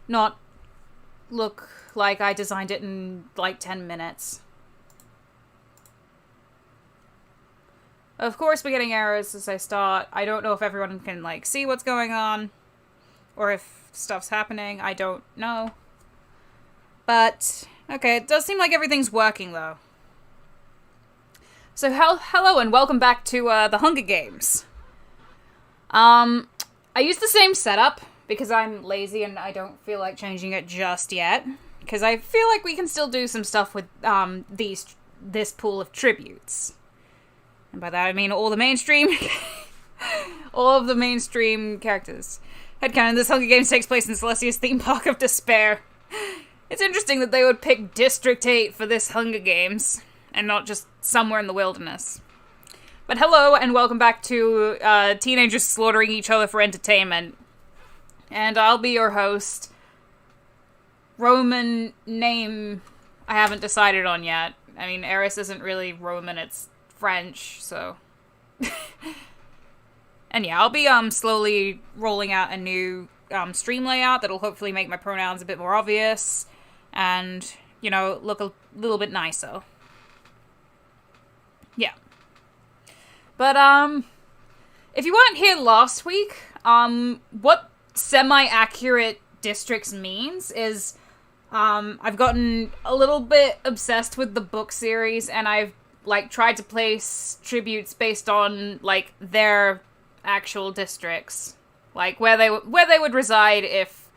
not look like I designed it in, like, 10 minutes. Of course, we're getting errors as I start. I don't know if everyone can, like, see what's going on, or if stuff's happening. I don't know. But, okay, it does seem like everything's working, though. So, hello and welcome back to, the Hunger Games. I used the same setup, because I'm lazy and I don't feel like changing it just yet. Because I feel like we can still do some stuff with, this pool of tributes. And by that I mean all the mainstream... all of the mainstream characters. Headcanon, this Hunger Games takes place in Celestia's theme park of despair. It's interesting that they would pick District 8 for this Hunger Games, and not just somewhere in the wilderness. But hello, and welcome back to teenagers slaughtering each other for entertainment. And I'll be your host. Roman name I haven't decided on yet. I mean, Eris isn't really Roman, it's French, so... And yeah, I'll be slowly rolling out a new stream layout that'll hopefully make my pronouns a bit more obvious and, you know, look a little bit nicer. Yeah. But, if you weren't here last week, what semi-accurate districts means is, I've gotten a little bit obsessed with the book series, and I've, like, tried to place tributes based on, like, their actual districts. Like, where they would reside if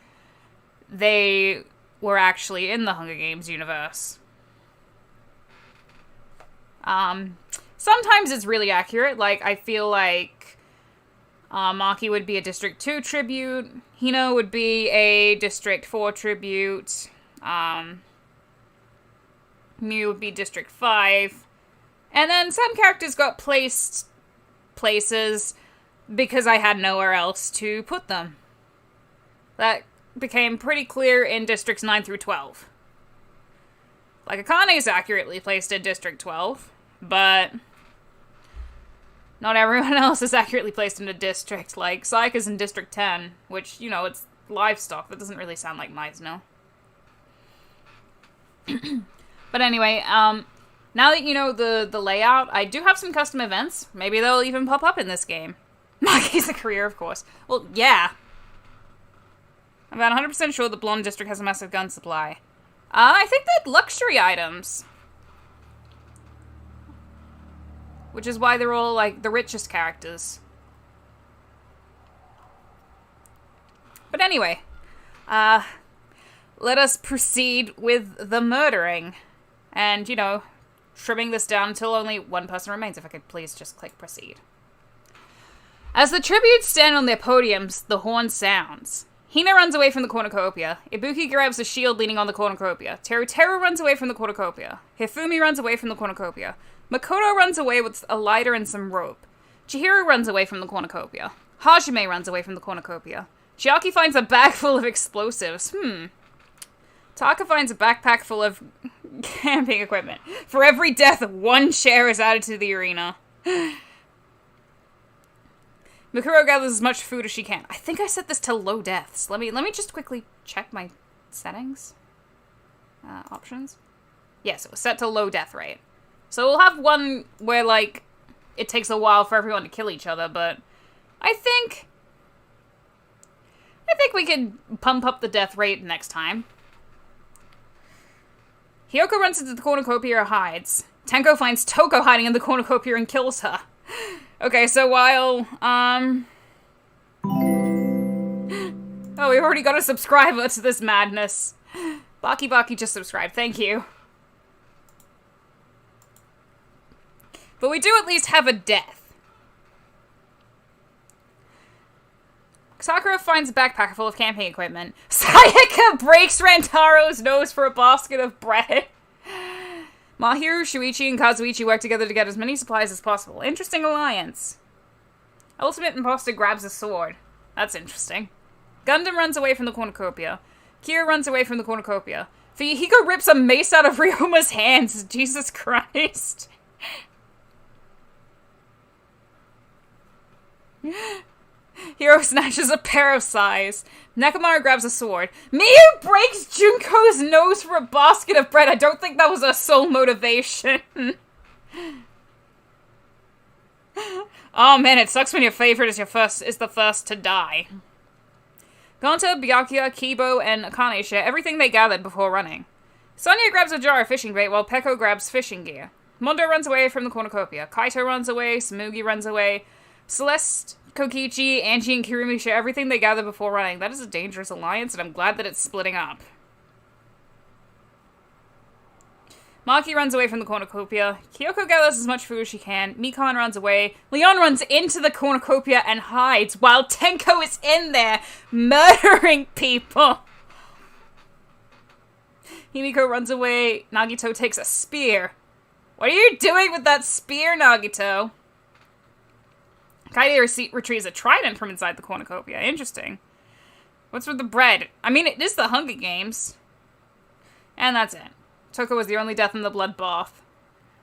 they were actually in the Hunger Games universe. Sometimes it's really accurate. Like, I feel like Maki would be a District 2 tribute. Hino would be a District 4 tribute. Mew would be District 5. And then some characters got placed places because I had nowhere else to put them. That became pretty clear in Districts 9 through 12. Like, Akane is accurately placed in District 12, but not everyone else is accurately placed in a district. Like, Sayaka's in District 10, which, you know, it's livestock. That doesn't really sound like Meisner. But anyway, now that you know the layout, I do have some custom events. Maybe they'll even pop up in this game. Maki's a career, of course. Well, yeah. I'm about 100% sure the Blonde District has a massive gun supply. I think they're luxury items. Which is why they're all, like, the richest characters. But anyway. Let us proceed with the murdering. And, you know, trimming this down until only one person remains. If I could please just click proceed. As the tributes stand on their podiums, the horn sounds. Hina runs away from the cornucopia. Ibuki grabs a shield leaning on the cornucopia. Teru runs away from the cornucopia. Hifumi runs away from the cornucopia. Makoto runs away with a lighter and some rope. Chihiro runs away from the cornucopia. Hajime runs away from the cornucopia. Chiaki finds a bag full of explosives. Taka finds a backpack full of camping equipment. For every death, one share is added to the arena. Mikuro gathers as much food as she can. I think I set this to low deaths. Let me just quickly check my settings. Options. Yes, it was set to low death rate. So we'll have one where, like, it takes a while for everyone to kill each other, but I think we could pump up the death rate next time. Hiyoko runs into the cornucopia and hides. Tenko finds Toko hiding in the cornucopia and kills her. Okay, so while, oh, we already got a subscriber to this madness. Baki just subscribed, thank you. But we do at least have a death. Sakura finds a backpack full of camping equipment. Sayaka breaks Rantaro's nose for a basket of bread. Mahiru, Shuichi, and Kazuichi work together to get as many supplies as possible. Interesting alliance. Ultimate Imposter grabs a sword. That's interesting. Gundam runs away from the cornucopia. Kira runs away from the cornucopia. Fuyuhiko rips a mace out of Ryoma's hands. Jesus Christ. Hiro snatches a pair of sais. Nekomaru grabs a sword. Miyu breaks Junko's nose for a basket of bread. I don't think that was her sole motivation. Oh man, it sucks when your favorite is the first to die. Gonta, Byakuya, Kibo, and Akane share everything they gathered before running. Sonya grabs a jar of fishing bait while Peko grabs fishing gear. Mondo runs away from the cornucopia. Kaito runs away. Samugi runs away. Celeste, Kokichi, Angie, and Kirumi share everything they gather before running. That is a dangerous alliance, and I'm glad that it's splitting up. Maki runs away from the cornucopia. Kyoko gathers as much food as she can. Mikan runs away. Leon runs into the cornucopia and hides, while Tenko is in there, murdering people. Himiko runs away. Nagito takes a spear. What are you doing with that spear, Nagito? Kaede retrieves a trident from inside the cornucopia. Interesting. What's with the bread? I mean, it is the Hunger Games. And that's it. Toko was the only death in the bloodbath.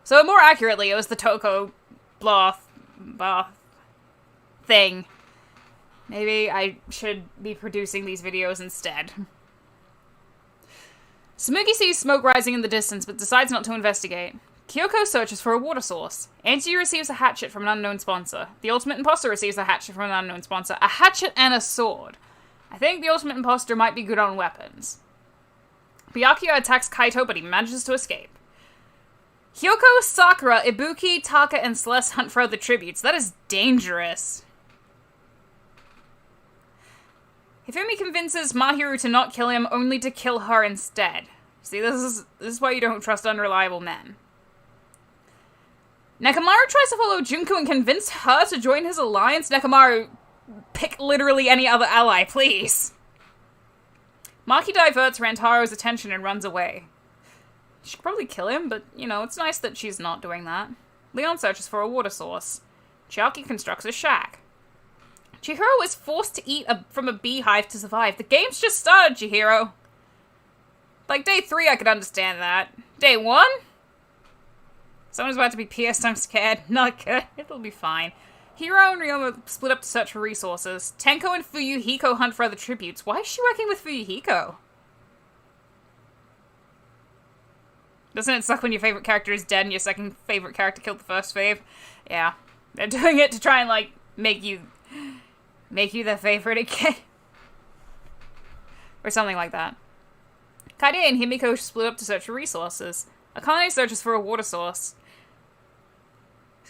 So more accurately, it was the Toko bath thing. Maybe I should be producing these videos instead. Samugi sees smoke rising in the distance, but decides not to investigate. Kyoko searches for a water source. Angie receives a hatchet from an unknown sponsor. The Ultimate Imposter receives a hatchet from an unknown sponsor. A hatchet and a sword. I think the Ultimate Imposter might be good on weapons. Byakuya attacks Kaito, but he manages to escape. Hyoko, Sakura, Ibuki, Taka, and Celeste hunt for other tributes. That is dangerous. Hifumi convinces Mahiru to not kill him, only to kill her instead. See, this is why you don't trust unreliable men. Nekomaru tries to follow Junko and convince her to join his alliance. Nekomaru, pick literally any other ally, please. Maki diverts Rantaro's attention and runs away. She could probably kill him, but, you know, it's nice that she's not doing that. Leon searches for a water source. Chiaki constructs a shack. Chihiro is forced to eat from a beehive to survive. The game's just started, Chihiro. Like, day 3, I could understand that. Day 1? Someone's about to be pierced, I'm scared. Not good. It'll be fine. Hiro and Ryoma split up to search for resources. Tenko and Fuyuhiko hunt for other tributes. Why is she working with Fuyuhiko? Doesn't it suck when your favorite character is dead and your second favorite character killed the first fave? Yeah. They're doing it to try and, like, make you the favorite again. Or something like that. Kaede and Himiko split up to search for resources. Akane searches for a water source.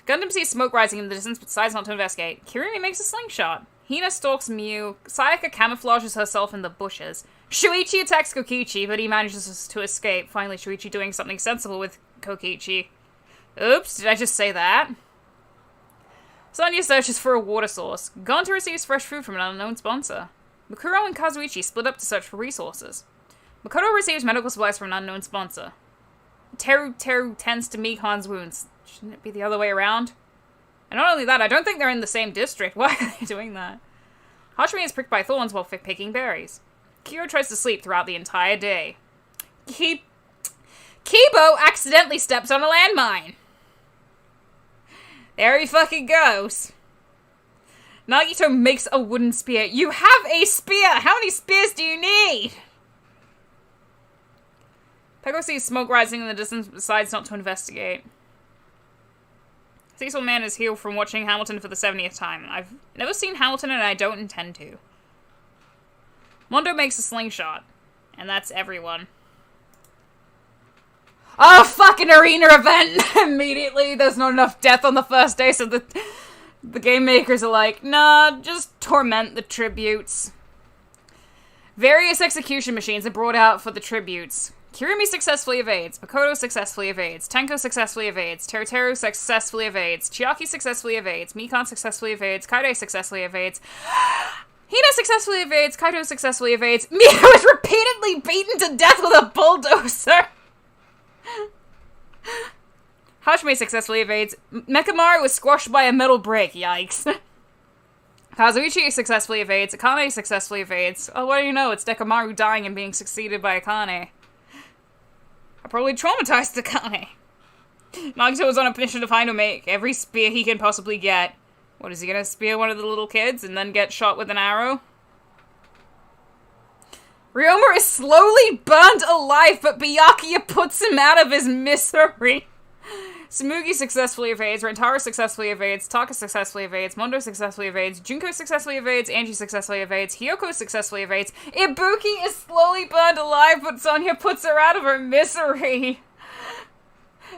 Gundam sees smoke rising in the distance but decides not to investigate. Kirumi makes a slingshot. Hina stalks Miu. Sayaka camouflages herself in the bushes. Shuichi attacks Kokichi, but he manages to escape. Finally, Shuichi doing something sensible with Kokichi. Oops, did I just say that? Sonya searches for a water source. Gonta receives fresh food from an unknown sponsor. Makuro and Kazuichi split up to search for resources. Makoto receives medical supplies from an unknown sponsor. Teru tends to Mikan's wounds. Shouldn't it be the other way around? And not only that, I don't think they're in the same district. Why are they doing that? Hashimi is pricked by thorns while picking berries. Kyo tries to sleep throughout the entire day. Kibo accidentally steps on a landmine. There he fucking goes. Nagito makes a wooden spear. You have a spear! How many spears do you need? Peko sees smoke rising in the distance but decides not to investigate. Cecil Man is healed from watching Hamilton for the 70th time. I've never seen Hamilton and I don't intend to. Mondo makes a slingshot. And that's everyone. Oh, fucking arena event! Immediately, there's not enough death on the first day, so the game makers are like, nah, just torment the tributes. Various execution machines are brought out for the tributes. Kirumi successfully evades, Makoto successfully evades, Tenko successfully evades, Teruteru successfully evades, Chiaki successfully evades, Mikan successfully evades, Kaede successfully evades, Hina successfully evades, Kaito successfully evades, Miu is repeatedly beaten to death with a bulldozer! Hashime successfully evades, Mekamaru was squashed by a metal brick, yikes. Kazuichi successfully evades, Akane successfully evades. Oh, what do you know, it's Nekomaru dying and being succeeded by Akane. I probably traumatized Akane. Nagato was on a mission to find and make every spear he can possibly get. What, is he gonna spear one of the little kids and then get shot with an arrow? Ryoma is slowly burned alive, but Byakuya puts him out of his misery. Tsumugi successfully evades, Rentaro successfully evades, Taka successfully evades, Mondo successfully evades, Junko successfully evades, Angie successfully evades, Hiyoko successfully evades, Ibuki is slowly burned alive, but Sonya puts her out of her misery.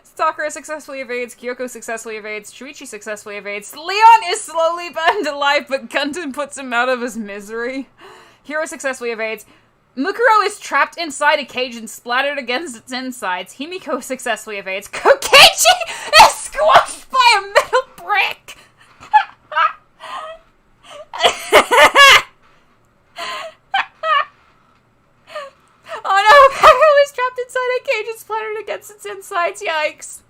Sakura successfully evades, Kyoko successfully evades, Shuichi successfully evades, Leon is slowly burned alive, but Gundam puts him out of his misery. Hiro successfully evades, Mukuro is trapped inside a cage and splattered against its insides. Himiko successfully evades, Kokichi is squashed by a metal brick! Oh no, Peko is trapped inside a cage and splattered against its insides. Yikes.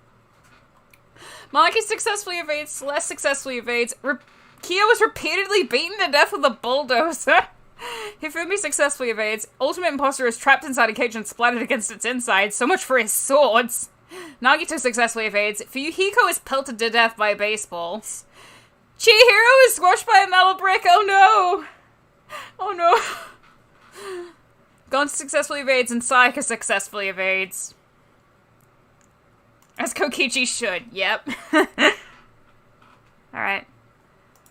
Maki successfully evades, Celeste successfully evades, Kyo is repeatedly beaten to death with a bulldozer. Hifumi successfully evades, Ultimate Imposter is trapped inside a cage and splattered against its insides. So much for his swords. Nagito successfully evades, Fuyuhiko is pelted to death by baseballs. Chihiro is squashed by a metal brick. Oh no. Oh no. Gon successfully evades and Sayaka successfully evades. As Kokichi should, yep. Alright.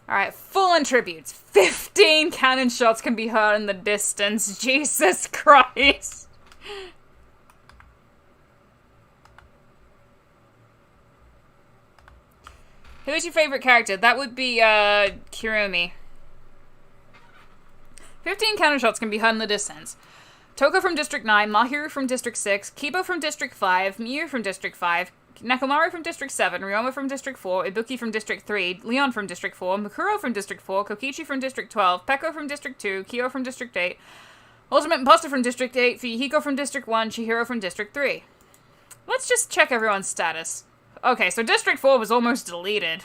Alright, full-on tributes. 15 cannon shots can be heard in the distance. Jesus Christ. Who is your favorite character? That would be, Kirumi. 15 cannon shots can be heard in the distance. Toko from District 9, Mahiru from District 6, Kibo from District 5, Miyu from District 5, Nekomaru from District 7, Ryoma from District 4, Ibuki from District 3, Leon from District 4, Mukuro from District 4, Kokichi from District 12, Peko from District 2, Kyo from District 8, Ultimate Imposter from District 8, Fuyuhiko from District 1, Chihiro from District 3. Let's just check everyone's status. Okay, so District 4 was almost deleted.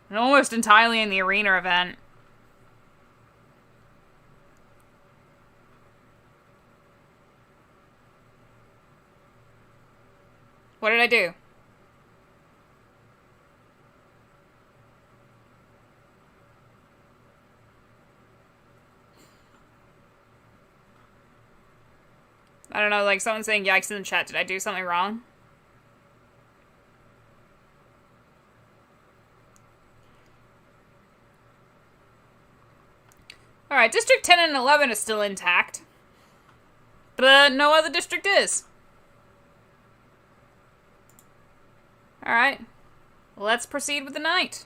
And almost entirely in the arena event. What did I do? I don't know, like someone's saying yikes in the chat. Did I do something wrong? Alright, District 10 and 11 is still intact. But no other district is. Alright, let's proceed with the night.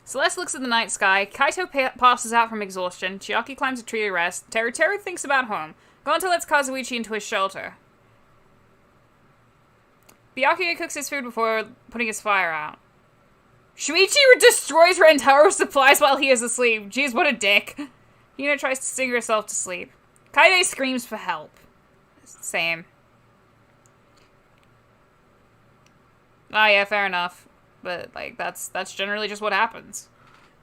Celeste looks at the night sky, Kaito passes out from exhaustion, Chiaki climbs a tree to rest, Teru thinks about home, Gonta lets Kazuichi into his shelter. Byakuya cooks his food before putting his fire out. Shuichi destroys Rentaro's supplies while he is asleep. Jeez, what a dick. Hina tries to sing herself to sleep. Kaide screams for help. Same. Ah, yeah, fair enough. But, like, that's generally just what happens.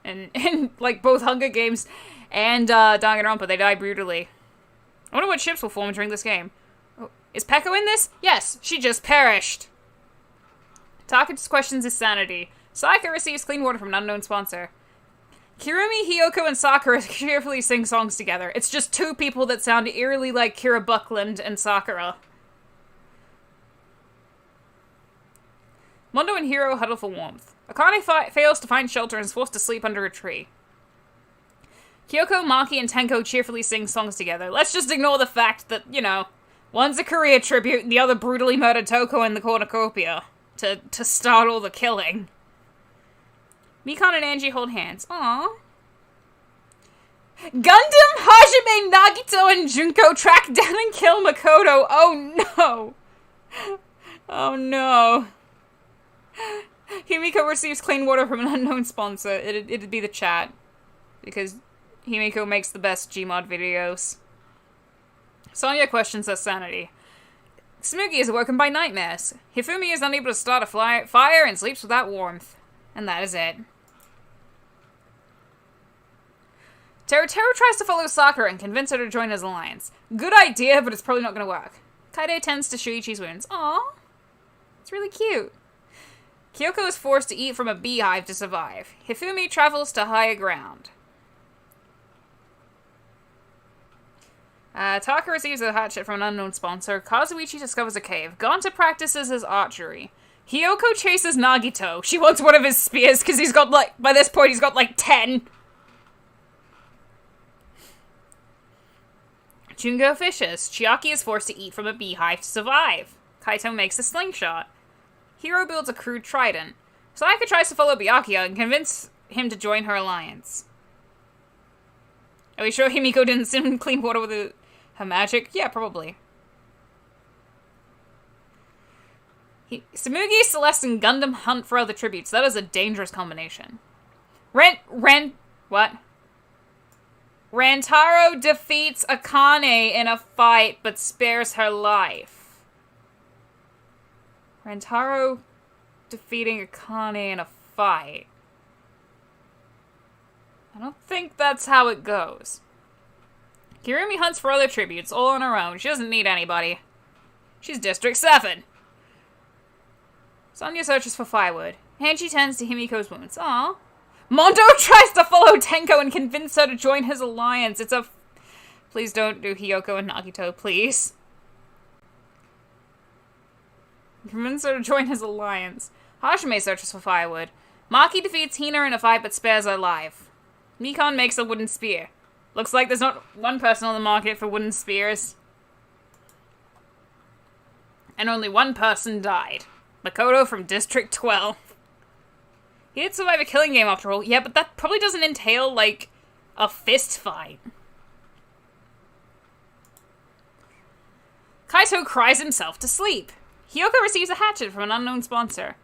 And in, like, both Hunger Games and Danganronpa, they die brutally. I wonder what ships will form during this game. Oh, is Peko in this? Yes, she just perished. Taka just questions his sanity. Sayaka receives clean water from an unknown sponsor. Kirumi, Hiyoko, and Sakura cheerfully sing songs together. It's just two people that sound eerily like Kira Buckland and Sakura. Mondo and Hiro huddle for warmth. Akane fails to find shelter and is forced to sleep under a tree. Kyoko, Maki, and Tenko cheerfully sing songs together. Let's just ignore the fact that, you know, one's a career tribute and the other brutally murdered Toko in the cornucopia to start all the killing. Mikan and Angie hold hands. Aww. Gundam, Hajime, Nagito, and Junko track down and kill Makoto. Oh no. Oh no. Himiko receives clean water from an unknown sponsor. It'd be the chat. Because Himiko makes the best Gmod videos. Sonya questions her sanity. Tsumugi is awoken by nightmares. Hifumi is unable to start a fire and sleeps without warmth. And that is it. Teru tries to follow Sakura and convince her to join his alliance. Good idea, but it's probably not going to work. Kaide tends to Shuichi's wounds. Aww. It's really cute. Kyoko is forced to eat from a beehive to survive. Hifumi travels to higher ground. Taka receives a hatchet from an unknown sponsor. Kazuichi discovers a cave. Gonta practices his archery. Hiyoko chases Nagito. She wants one of his spears because he's got, like, by this point, he's got, like, 10. Junko fishes. Chiaki is forced to eat from a beehive to survive. Kaito makes a slingshot. Hiro builds a crude trident. Sayaka tries to follow Byakuya and convince him to join her alliance. Are we sure Himiko didn't sim clean water with her magic? Yeah, probably. Samugi, Celeste, and Gundam hunt for other tributes. That is a dangerous combination. What? Rantaro defeats Akane in a fight, but spares her life. Rantaro defeating Akane in a fight. I don't think that's how it goes. Kirumi hunts for other tributes, all on her own. She doesn't need anybody. She's District 7. Sonya searches for firewood. Hanji tends to Himiko's wounds. Aww. Mondo tries to follow Tenko and convince her to join his alliance. Please don't do Hiyoko and Nagito, please. Convince her to join his alliance. Hashime searches for firewood. Maki defeats Hina in a fight but spares her life. Nikon makes a wooden spear. Looks like there's not one person on the market for wooden spears. And only one person died. Makoto from District 12. He did survive a killing game after all. Yeah, but that probably doesn't entail, like, a fist fight. Kaito cries himself to sleep. Hiyoko receives a hatchet from an unknown sponsor.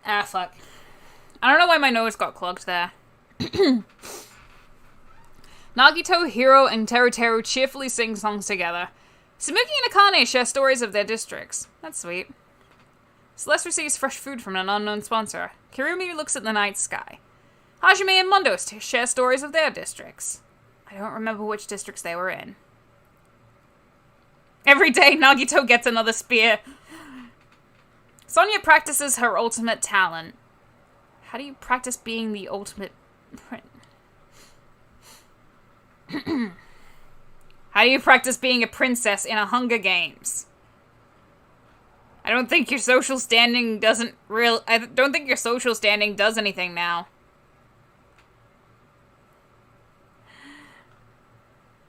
Ah, fuck. I don't know why my nose got clogged there. Nagito, Hiro, and Teruteru cheerfully sing songs together. Samuki and Akane share stories of their districts. That's sweet. Celeste receives fresh food from an unknown sponsor. Kirumi looks at the night sky. Hajime and Mondo share stories of their districts. I don't remember which districts they were in. Every day, Nagito gets another spear. Sonya practices her ultimate talent. How do you practice being the ultimate... How do you practice being a princess in a Hunger Games? I don't think your social standing does anything now.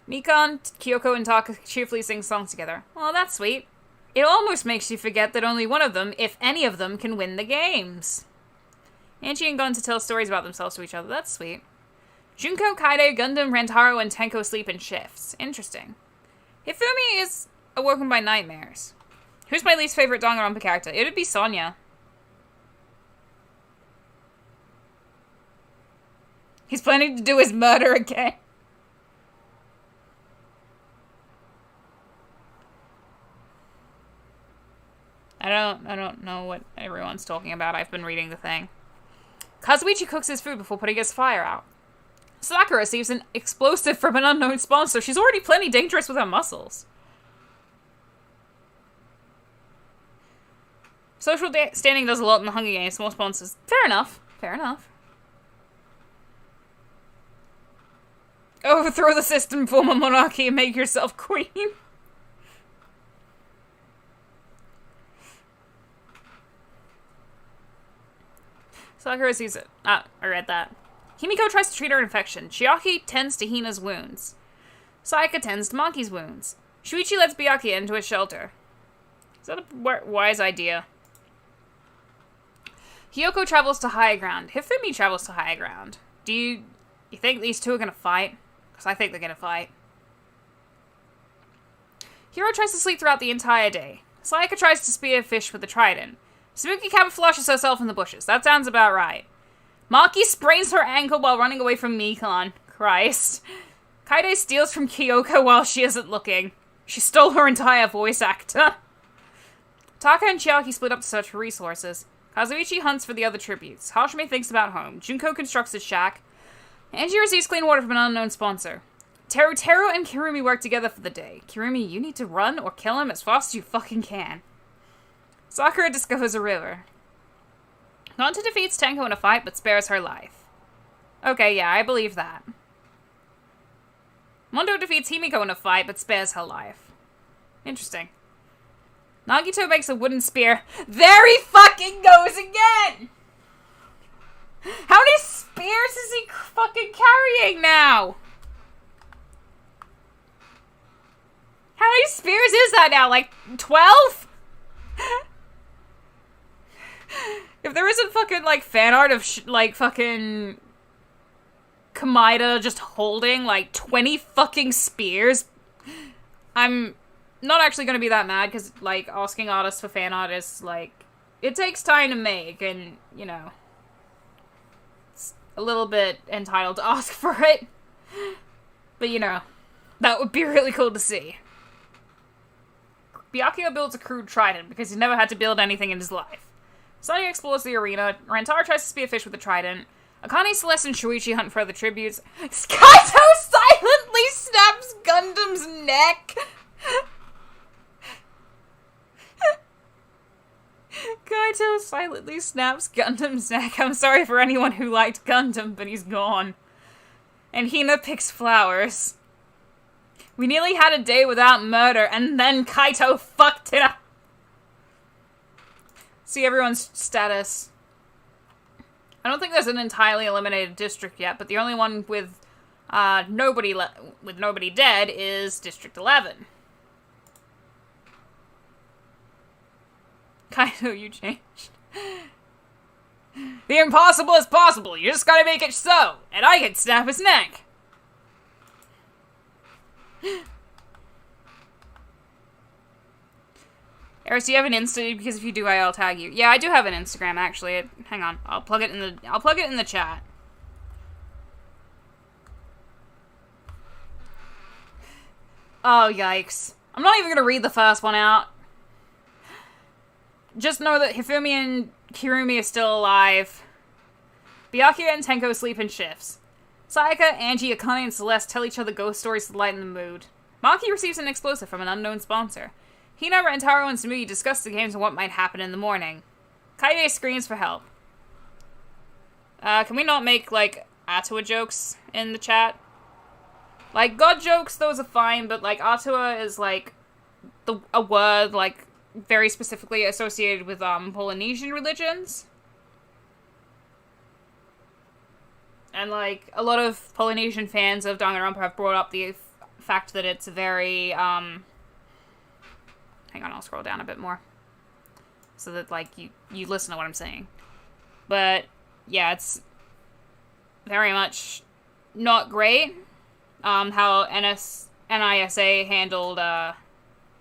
Nikon, Kyoko, and Taka cheerfully sing songs together. Well, that's sweet. It almost makes you forget that only one of them, if any of them, can win the games. Anchi and Gonta tell stories about themselves to each other. That's sweet. Junko, Kaide, Gundam, Rantaro, and Tenko sleep in shifts. Interesting. Hifumi is awoken by nightmares. Who's my least favorite Danganronpa character? It would be Sonya. He's planning to do his murder again. I don't know what everyone's talking about. I've been reading the thing. Kazuichi cooks his food before putting his fire out. Sakura receives an explosive from an unknown sponsor. She's already plenty dangerous with her muscles. Social standing does a lot in the Hunger Games. More sponsors. Fair enough. Fair enough. Overthrow the system, form a monarchy, and make yourself queen. Sakura sees it. I read that. Himiko tries to treat her infection. Chiaki tends to Hina's wounds. Sayaka tends to Maki's wounds. Shuichi lets Byakuya into his shelter. Is that a wise idea? Hiyoko travels to high ground. Hifumi travels to high ground. Do you think these two are gonna fight? Because I think they're gonna fight. Hiro tries to sleep throughout the entire day. Sayaka tries to spear fish with the trident. Samuki camouflages herself in the bushes. That sounds about right. Maki sprains her ankle while running away from Mikon. Christ. Kaide steals from Kyoko while she isn't looking. She stole her entire voice actor. Taka and Chiaki split up to search for resources. Kazuichi hunts for the other tributes. Hashime thinks about home. Junko constructs his shack. Angie receives clean water from an unknown sponsor. Teruteru and Kirumi work together for the day. Kirumi, you need to run or kill him as fast as you fucking can. Sakura discovers a river. Gonta defeats Tenko in a fight, but spares her life. Okay, yeah, I believe that. Mondo defeats Himiko in a fight, but spares her life. Interesting. Nagito makes a wooden spear. There he fucking goes again! How many spears is he fucking carrying now? How many spears is that now? Like, 12? If there isn't fucking, like, fan art of, like, fucking Kamida just holding, like, 20 fucking spears, I'm not actually gonna be that mad, because, like, asking artists for fan art is, like, it takes time to make, and, you know, it's a little bit entitled to ask for it. But, you know, that would be really cool to see. Byakuya builds a crude trident, because he's never had to build anything in his life. Sonny explores the arena. Rantaro tries to spearfish with the trident. Akane, Celeste, and Shuichi hunt for other tributes. Kaito silently snaps Gundam's neck! Kaito silently snaps Gundam's neck. I'm sorry for anyone who liked Gundam, but he's gone. And Hina picks flowers. We nearly had a day without murder, and then Kaito fucked it up. See everyone's status. I don't think there's an entirely eliminated district yet, but the only one with nobody dead is District 11. Kaito, you changed. The impossible is possible. You just gotta make it so, and I can snap his neck. Eris, do you have an Insta? Because if you do, I'll tag you. Yeah, I do have an Instagram, actually. Hang on. I'll plug it in the chat. Oh, yikes. I'm not even gonna read the first one out. Just know that Hifumi and Kirumi are still alive. Byakuya and Tenko sleep in shifts. Sayaka, Angie, Akane, and Celeste tell each other ghost stories to lighten the mood. Maki receives an explosive from an unknown sponsor. Hina, Rantaro, and Tsumugi discuss the games and what might happen in the morning. Kaide screams for help. Can we not make, like, Atua jokes in the chat? Like, God jokes, those are fine, but, like, Atua is, like, a word, like, very specifically associated with, Polynesian religions. And, like, a lot of Polynesian fans of Danganronpa have brought up the fact that it's very, hang on, I'll scroll down a bit more. So that, like, you listen to what I'm saying. But, yeah, it's very much not great, how NISA handled,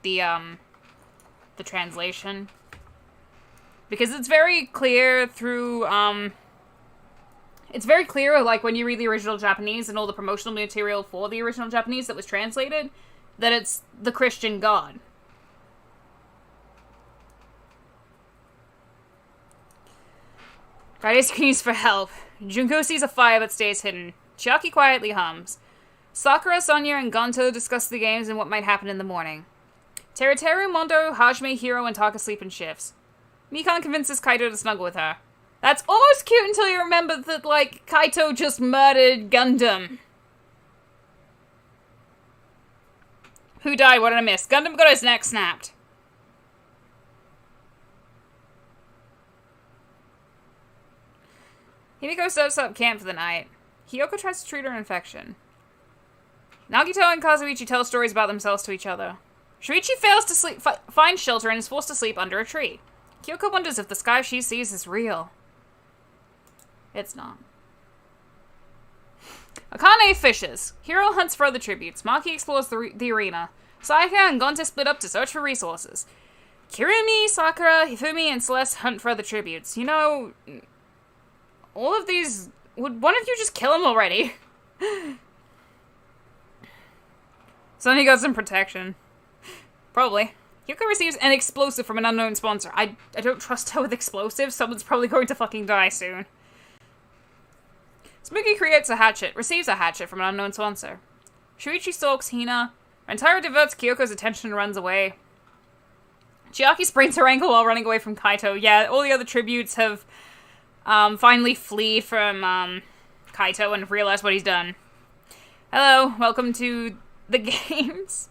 the translation. Because it's very clear through, it's very clear, like, when you read the original Japanese and all the promotional material for the original Japanese that was translated, that it's the Christian God. Kaide screams for help. Junko sees a fire but stays hidden. Chiaki quietly hums. Sakura, Sonya, and Gonto discuss the games and what might happen in the morning. Teruteru, Mondo, Hajime, Hiro, and Taka sleep in shifts. Mikan convinces Kaito to snuggle with her. That's almost cute until you remember that, like, Kaito just murdered Gundam. Who died? What did I miss? Gundam got his neck snapped. Himiko sets up camp for the night. Hiyoko tries to treat her infection. Nagito and Kazuichi tell stories about themselves to each other. Shuichi fails to find shelter and is forced to sleep under a tree. Kyoko wonders if the sky she sees is real. It's not. Akane fishes. Hiro hunts for other tributes. Maki explores the arena. Sayaka and Gonta split up to search for resources. Kirumi, Sakura, Hifumi, and Celeste hunt for other tributes. You know, all of these... Would one of you just kill him already? Sonny got some protection. Probably. Yuka receives an explosive from an unknown sponsor. I don't trust her with explosives. Someone's probably going to fucking die soon. Smokey receives a hatchet from an unknown sponsor. Shuichi stalks Hina. Rantaro diverts Kyoko's attention and runs away. Chiaki sprains her ankle while running away from Kaito. Yeah, all the other tributes have finally flee from, Kaito and realize what he's done. Hello, welcome to the games.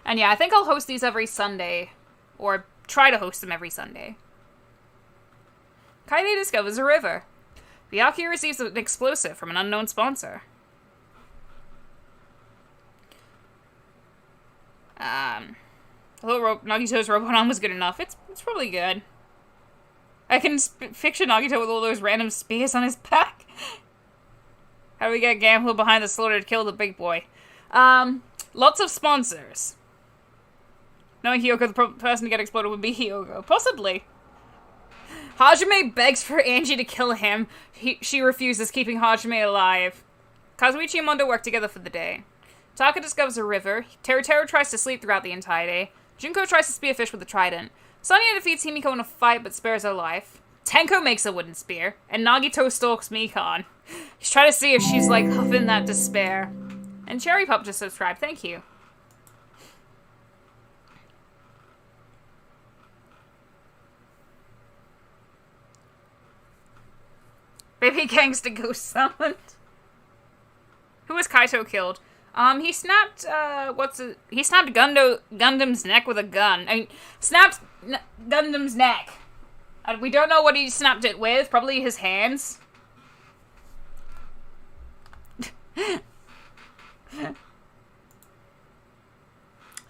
And yeah, I think I'll host these every Sunday. Or try to host them every Sunday. Kaide discovers a river. Byakuya receives an explosive from an unknown sponsor. Although Nagito's robot arm was good enough, it's probably good. I can picture Nagito with all those random spears on his back. How do we get Gamble behind the slaughter to kill the big boy? Lots of sponsors. Knowing Hyoko, the person to get exploded would be Hyoko. Possibly. Hajime begs for Angie to kill him. She refuses, keeping Hajime alive. Kazuichi and Mondo work together for the day. Taka discovers a river. Teruteru tries to sleep throughout the entire day. Junko tries to spearfish with a trident. Sonya defeats Himiko in a fight but spares her life. Tenko makes a wooden spear. And Nagito stalks Mikan. He's trying to see if she's, like, huffing that despair. And Cherry Pup just subscribed. Thank you. Baby gangster ghost summoned. Who was Kaito killed? He snapped, he snapped Gundam's neck with a gun. I mean, snapped Gundam's neck. We don't know what he snapped it with. Probably his hands.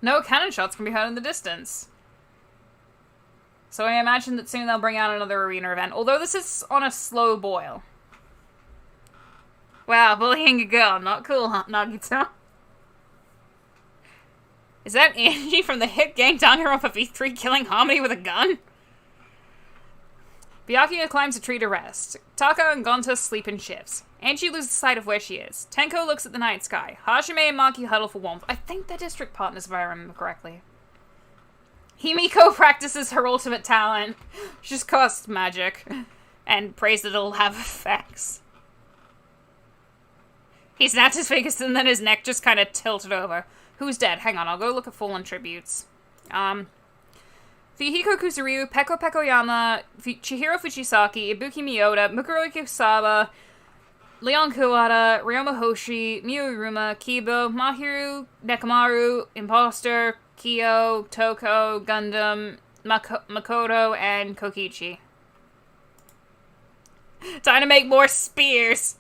No cannon shots can be heard in the distance. So I imagine that soon they'll bring out another arena event, although this is on a slow boil. Wow, bullying a girl. Not cool, huh, Nagito? Is that Angie from the hit gang Danganronpa V3 killing Harmony with a gun? Byakuya climbs a tree to rest. Taka and Gonta sleep in shifts. Angie loses sight of where she is. Tenko looks at the night sky. Hajime and Maki huddle for warmth. I think they're district partners if I remember correctly. Himiko practices her ultimate talent. She just casts magic. And prays that it'll have effects. He snapped his fingers and then his neck just kind of tilted over. Who's dead? Hang on, I'll go look at fallen tributes. Fihiko Kuzuryu, Peko Pekoyama, Chihiro Fujisaki, Ibuki Miyota, Mukuro Kusaba, Leon Kuwata, Ryoma Hoshi, Miyu Iruma, Kibo, Mahiru, Nekamaru, Imposter, Kyo, Toko, Gundam, Makoto, and Kokichi. Time to make more spears!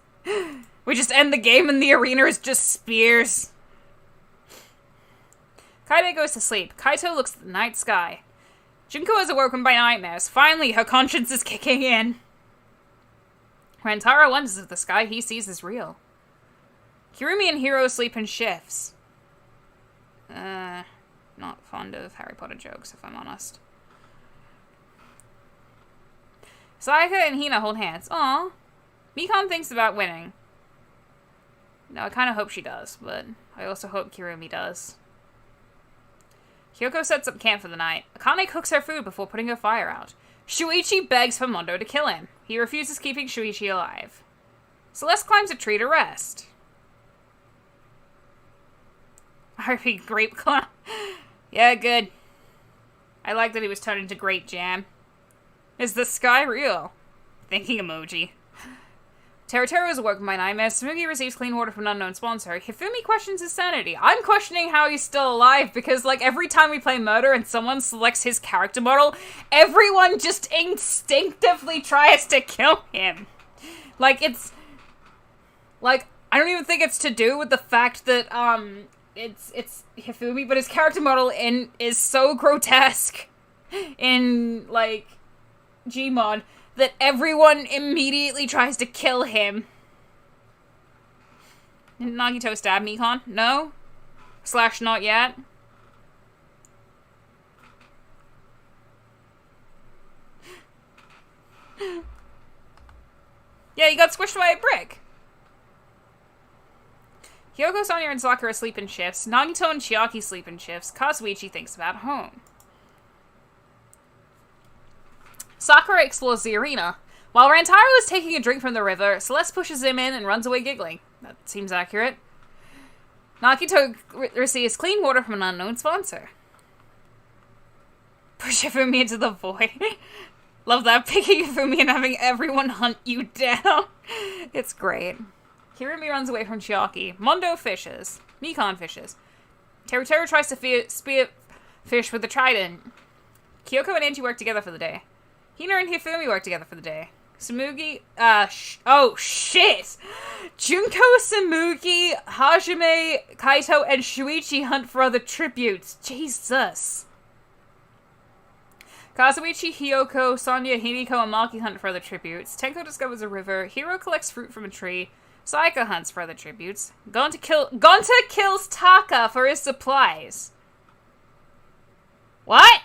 We just end the game and the arena is just spears. Kaide goes to sleep. Kaito looks at the night sky. Junko is awoken by nightmares. Finally, her conscience is kicking in. Rantaro wonders if the sky he sees is real. Kirumi and Hiro sleep in shifts. Not fond of Harry Potter jokes, if I'm honest. Sayaka and Hina hold hands. Aww. Mikan thinks about winning. No, I kind of hope she does, but I also hope Kirumi does. Hyoko sets up camp for the night. Akane cooks her food before putting her fire out. Shuichi begs for Mondo to kill him. He refuses, keeping Shuichi alive. Celeste climbs a tree to rest. R.I.P. Grape Clown. Yeah, good. I like that he was turned into Grape Jam. Is the sky real? Thinking emoji. Teruteru is awoken by nightmares. Tsumugi receives clean water from an unknown sponsor. Hifumi questions his sanity. I'm questioning how he's still alive because, like, every time we play murder and someone selects his character model, everyone just instinctively tries to kill him. Like, it's... Like, I don't even think it's to do with the fact that, it's Hifumi, but his character model is so grotesque in, like, Gmod that everyone immediately tries to kill him. Did Nagito stab Mikan? No? / not yet? Yeah, he got squished by a brick. Hyoko, Sonya, and Sakura sleep in shifts. Nagito and Chiaki sleep in shifts. Kazuichi thinks about home. Sakura explores the arena. While Rantaro is taking a drink from the river, Celeste pushes him in and runs away giggling. That seems accurate. Nagito receives clean water from an unknown sponsor. Push Hifumi into the void. Love that, picking Hifumi and having everyone hunt you down. It's great. Hirumi runs away from Chiaki. Mondo fishes. Mikan fishes. Teru tries to spear fish with the trident. Kyoko and Angie work together for the day. Hina and Hifumi work together for the day. Samugi, oh shit! Junko, Samugi, Hajime, Kaito, and Shuichi hunt for other tributes. Jesus. Kazuichi, Hiyoko, Sonya, Himiko, and Maki hunt for other tributes. Tenko discovers a river. Hiro collects fruit from a tree. Sayaka hunts for other tributes. Gonta kills Taka for his supplies. What?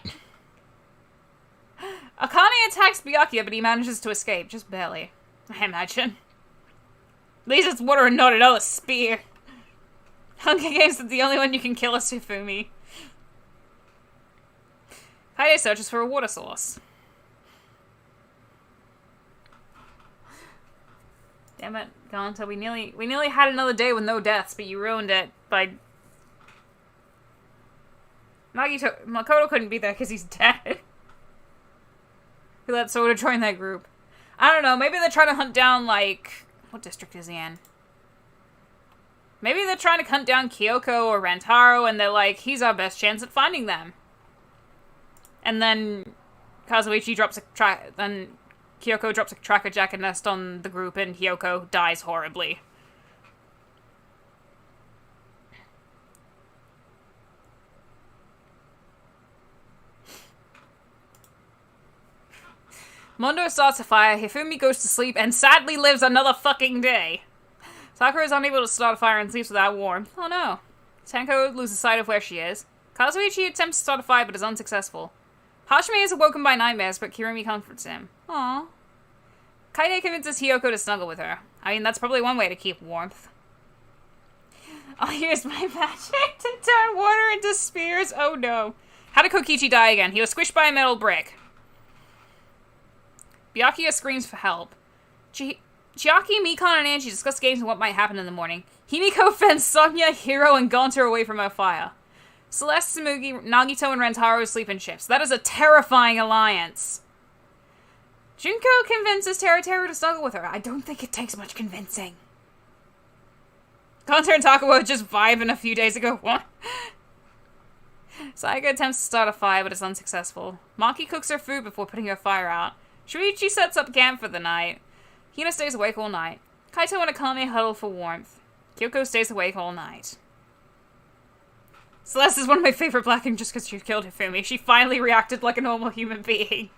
Akane attacks Byakuya, but he manages to escape. Just barely, I imagine. At least it's water and not another spear. Hunger Games is the only one you can kill is Hifumi. Kaide searches for a water source. Damn it, Gonta, we nearly had another day with no deaths, but you ruined it by... Makoto couldn't be there because he's dead. Who let Soda join that group? I don't know, maybe they're trying to hunt down, like... What district is he in? Maybe they're trying to hunt down Kyoko or Rantaro, and they're like, he's our best chance at finding them. And then Kazuichi drops then Kyoko drops a tracker jacket nest on the group, and Hyoko dies horribly. Mondo starts a fire, Hifumi goes to sleep, and sadly lives another fucking day. Sakura is unable to start a fire and sleeps without warmth. Oh no. Tenko loses sight of where she is. Kazuichi attempts to start a fire but is unsuccessful. Hashime is awoken by nightmares, but Kirumi comforts him. Aww. Kaide convinces Hiyoko to snuggle with her. I mean, that's probably one way to keep warmth. I'll use my magic to turn water into spears. Oh no. How did Kokichi die again? He was squished by a metal brick. Byakuya screams for help. Chiaki, Mikan, and Angie discuss games and what might happen in the morning. Himiko fends Sonya, Hiro, and Gonta away from her fire. Celeste, Samugi, Nagito, and Rantaro sleep in shifts. That is a terrifying alliance. Junko convinces Teru to snuggle with her. I don't think it takes much convincing. Gonta and Takawa just vibing a few days ago. What? Sayaka attempts to start a fire, but is unsuccessful. Maki cooks her food before putting her fire out. Shuichi sets up camp for the night. Hina stays awake all night. Kaito and Akane huddle for warmth. Kyoko stays awake all night. Celeste is one of my favorite Blacking just because she killed Hifumi. She finally reacted like a normal human being.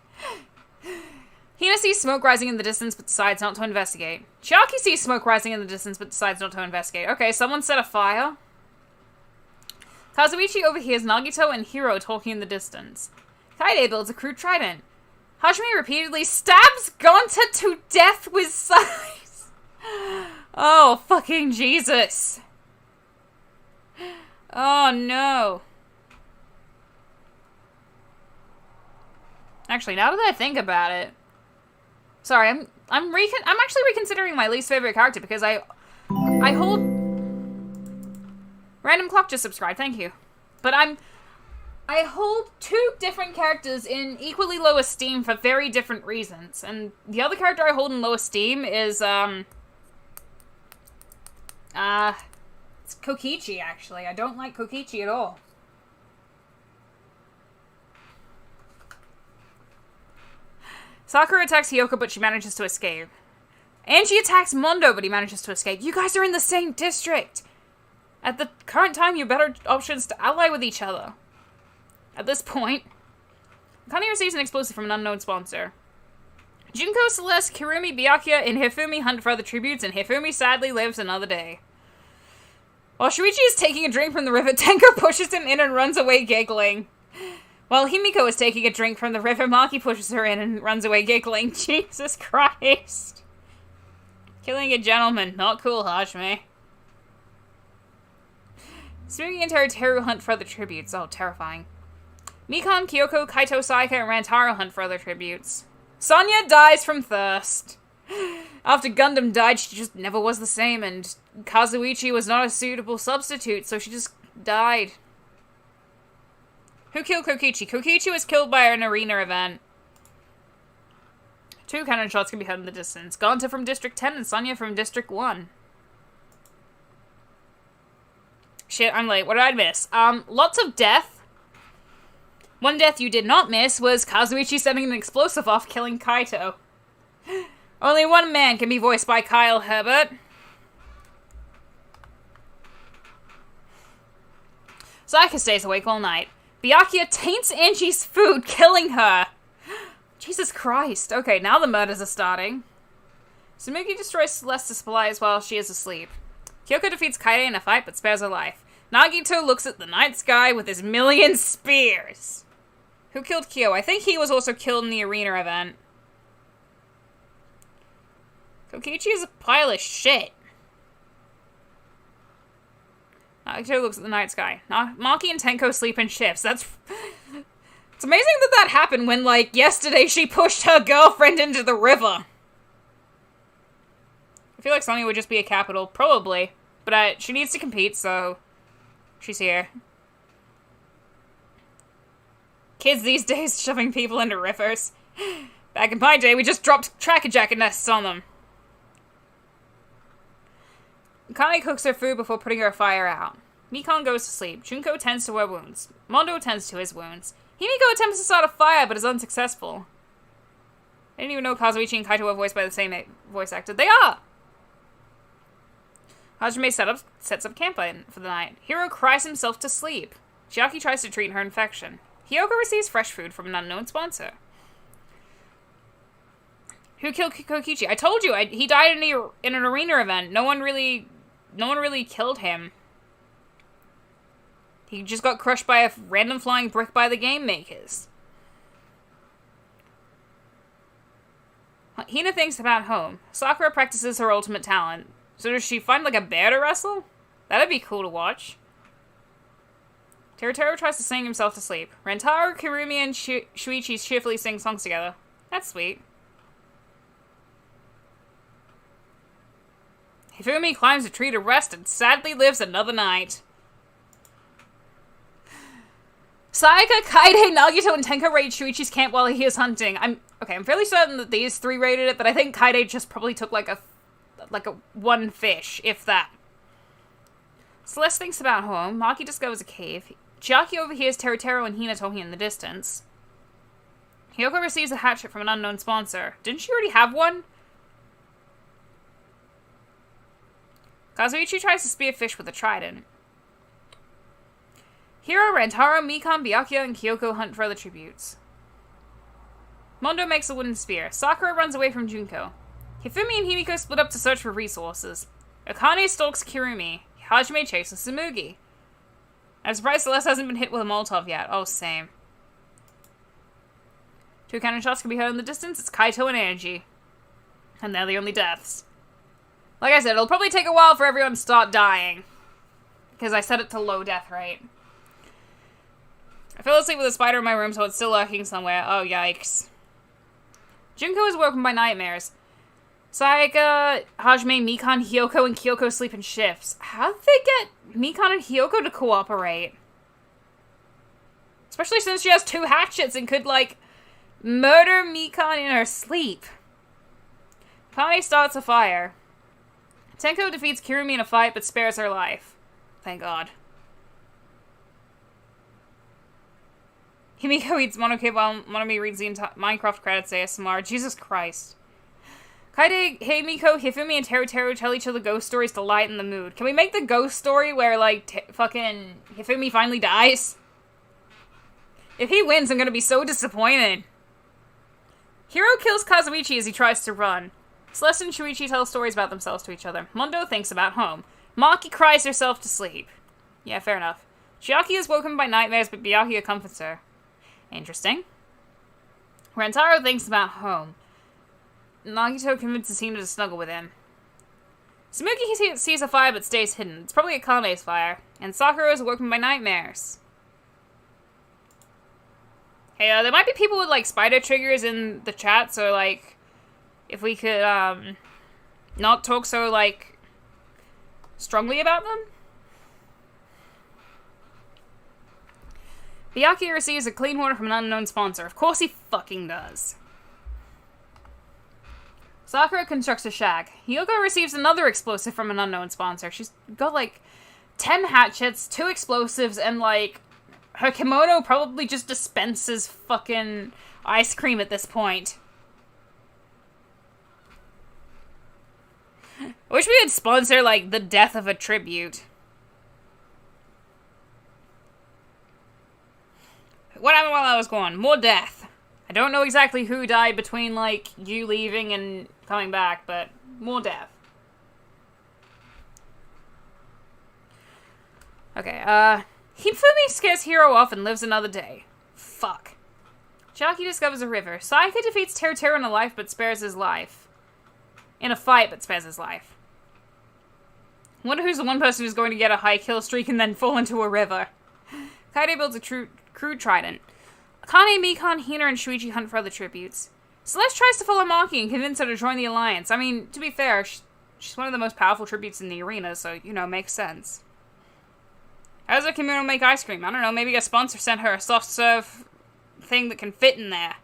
Hina sees smoke rising in the distance but decides not to investigate. Chiaki sees smoke rising in the distance but decides not to investigate. Okay, someone set a fire. Kazuichi overhears Nagito and Hiro talking in the distance. Kaide builds a crude trident. Hajime repeatedly stabs Gonta to death with scythes. Oh, fucking Jesus. Oh, no. Actually, now that I think about it... Sorry, I'm actually reconsidering my least favorite character because I hold... Random Clock just subscribed, thank you. But I hold two different characters in equally low esteem for very different reasons. And the other character I hold in low esteem is, it's Kokichi, actually. I don't like Kokichi at all. Sakura attacks Hiyoko, but she manages to escape. Angie attacks Mondo, but he manages to escape. You guys are in the same district! At the current time, your better option is to ally with each other. At this point, Akane receives an explosive from an unknown sponsor. Junko, Celeste, Kirumi, Byakuya, and Hifumi hunt for other tributes, and Hifumi sadly lives another day. While Shuichi is taking a drink from the river, Tenko pushes him in and runs away giggling. While Himiko is taking a drink from the river, Maki pushes her in and runs away giggling. Jesus Christ. Killing a gentleman. Not cool, Hajime. Tsurugi and Teru hunt for other tributes. Oh, terrifying. Mikan, Kyoko, Kaito, Sayaka, and Rantaro hunt for other tributes. Sonya dies from thirst. After Gundam died, she just never was the same, and Kazuichi was not a suitable substitute, so she just died. Who killed Kokichi? Kokichi was killed by an arena event. 2 cannon shots can be heard in the distance. Gonta from District 10 and Sonya from District 1. Shit, I'm late. What did I miss? Lots of death. One death you did not miss was Kazuichi setting an explosive off, killing Kaito. Only one man can be voiced by Kyle Herbert. Sayaka stays awake all night. Byakuya taints Angie's food, killing her. Jesus Christ. Okay, now the murders are starting. Tsumugi destroys Celeste's supplies while she is asleep. Kyoko defeats Kaede in a fight but spares her life. Nagito looks at the night sky with his million spears. Who killed Kyo? I think he was also killed in the arena event. Kokichi is a pile of shit. Nagito looks at the night sky. Maki and Tenko sleep in shifts. It's amazing that happened when, like, yesterday she pushed her girlfriend into the river. I feel like Sonya would just be a capital. Probably. But she needs to compete, so she's here. Kids these days shoving people into rivers. Back in my day, we just dropped tracker jacket nests on them. Kane cooks her food before putting her fire out. Mikon goes to sleep. Junko tends to her wounds. Mondo tends to his wounds. Himiko attempts to start a fire, but is unsuccessful. I didn't even know Kazuichi and Kaito were voiced by the same voice actor. They are! Hajime sets up camp for the night. Hiro cries himself to sleep. Chiaki tries to treat her infection. Hyoko receives fresh food from an unknown sponsor. Who killed Kokichi? I told you, he died in an arena event. No one really killed him. He just got crushed by a random flying brick by the game makers. Hina thinks about home. Sakura practices her ultimate talent. So does she find, like, a bear to wrestle? That'd be cool to watch. Teruteru tries to sing himself to sleep. Rentaro, Kirumi, and Shuichi cheerfully sing songs together. That's sweet. Hifumi climbs a tree to rest and sadly lives another night. Sayaka, Kaede, Nagito, and Tenko raid Shuichi's camp while he is hunting. I'm fairly certain that these 3 raided it, but I think Kaede just probably took like a one fish, if that. Celeste thinks about home. Maki discovers a cave. Chiaki overhears Teruteru and Hina talking in the distance. Hyoko receives a hatchet from an unknown sponsor. Didn't she already have one? Kazuichi tries to spearfish with a trident. Hiro, Rentaro, Mikan, Byakuya, and Kyoko hunt for other tributes. Mondo makes a wooden spear. Sakura runs away from Junko. Hifumi and Himiko split up to search for resources. Akane stalks Kirumi. Hajime chases Tsumugi. I'm surprised Celeste hasn't been hit with a Molotov yet. Oh, same. 2 cannon shots can be heard in the distance. It's Kaito and Angie. And they're the only deaths. Like I said, it'll probably take a while for everyone to start dying. Because I set it to low death rate. I fell asleep with a spider in my room, so it's still lurking somewhere. Oh, yikes. Junko is woken by nightmares. Sayaka, Hajime, Mikan, Hyoko, and Kyoko sleep in shifts. How did they get Mikan and Hyoko to cooperate? Especially since she has 2 hatchets and could, like, murder Mikan in her sleep. Kane starts a fire. Tenko defeats Kirumi in a fight, but spares her life. Thank God. Himiko eats Monoke while Monomi reads the Minecraft credits ASMR. Jesus Christ. Kaede, Himiko, Hifumi, and Teruteru tell each other ghost stories to lighten the mood. Can we make the ghost story where, like, fucking Hifumi finally dies? If he wins, I'm gonna be so disappointed. Hiro kills Kazuichi as he tries to run. Celeste and Shuichi tell stories about themselves to each other. Mondo thinks about home. Maki cries herself to sleep. Yeah, fair enough. Chiaki is woken by nightmares, but Byakuya comforts her. Interesting. Rentaro thinks about home. Nagito convinces Hina to snuggle with him. Tsumugi sees a fire but stays hidden. It's probably a Kane's fire. And Sakura is woken by nightmares. Hey, there might be people with, like, spider triggers in the chat, so, like, if we could, not talk so, like, strongly about them? Byakuya receives a clean order from an unknown sponsor. Of course he fucking does. Sakura constructs a shack. Hiyoko receives another explosive from an unknown sponsor. She's got, like, 10 hatchets, 2 explosives, and, like, her kimono probably just dispenses fucking ice cream at this point. I wish we would sponsor, like, the death of a tribute. What happened while I was gone? More death. I don't know exactly who died between, like, you leaving and coming back, but more death. Okay, Hifumi scares Hiro off and lives another day. Fuck. Chiaki discovers a river. Sayaka defeats Teruteru in a life, but spares his life. In a fight, but spares his life. Wonder who's the one person who's going to get a high kill streak and then fall into a river. Kaide builds a crude trident. Akane, Mikan, Hina, and Shuichi hunt for other tributes. Celeste tries to follow Maki and convince her to join the alliance. I mean, to be fair, she's one of the most powerful tributes in the arena, so, you know, makes sense. How does a kimono make ice cream? I don't know, maybe a sponsor sent her a soft serve thing that can fit in there.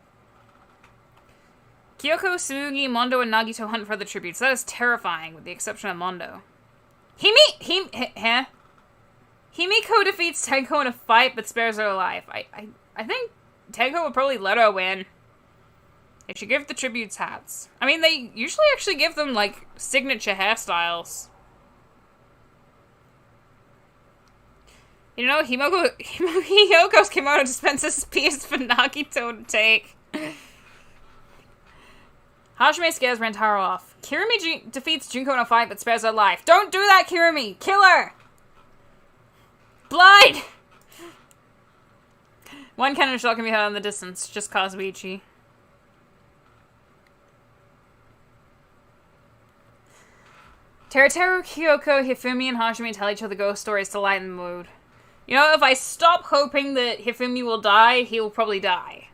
Kyoko, Tsurugi, Mondo, and Nagito hunt for other tributes. That is terrifying, with the exception of Mondo. Himiko defeats Tenko in a fight, but spares her life. I think Tenko would probably let her win. They should give the tributes hats. I mean, they usually actually give them, like, signature hairstyles. You know, Hiyoko's kimono dispenses peace for Nagito to take. Hajime scares Rantaro off. Kirumi defeats Junko in a fight but spares her life. Don't do that, Kirumi! Kill her! Blood! One cannon shot can be heard in the distance. Just Kazuichi. Teruteru, Kyoko, Hifumi, and Hajime tell each other ghost stories to lighten the mood. You know, if I stop hoping that Hifumi will die, he will probably die.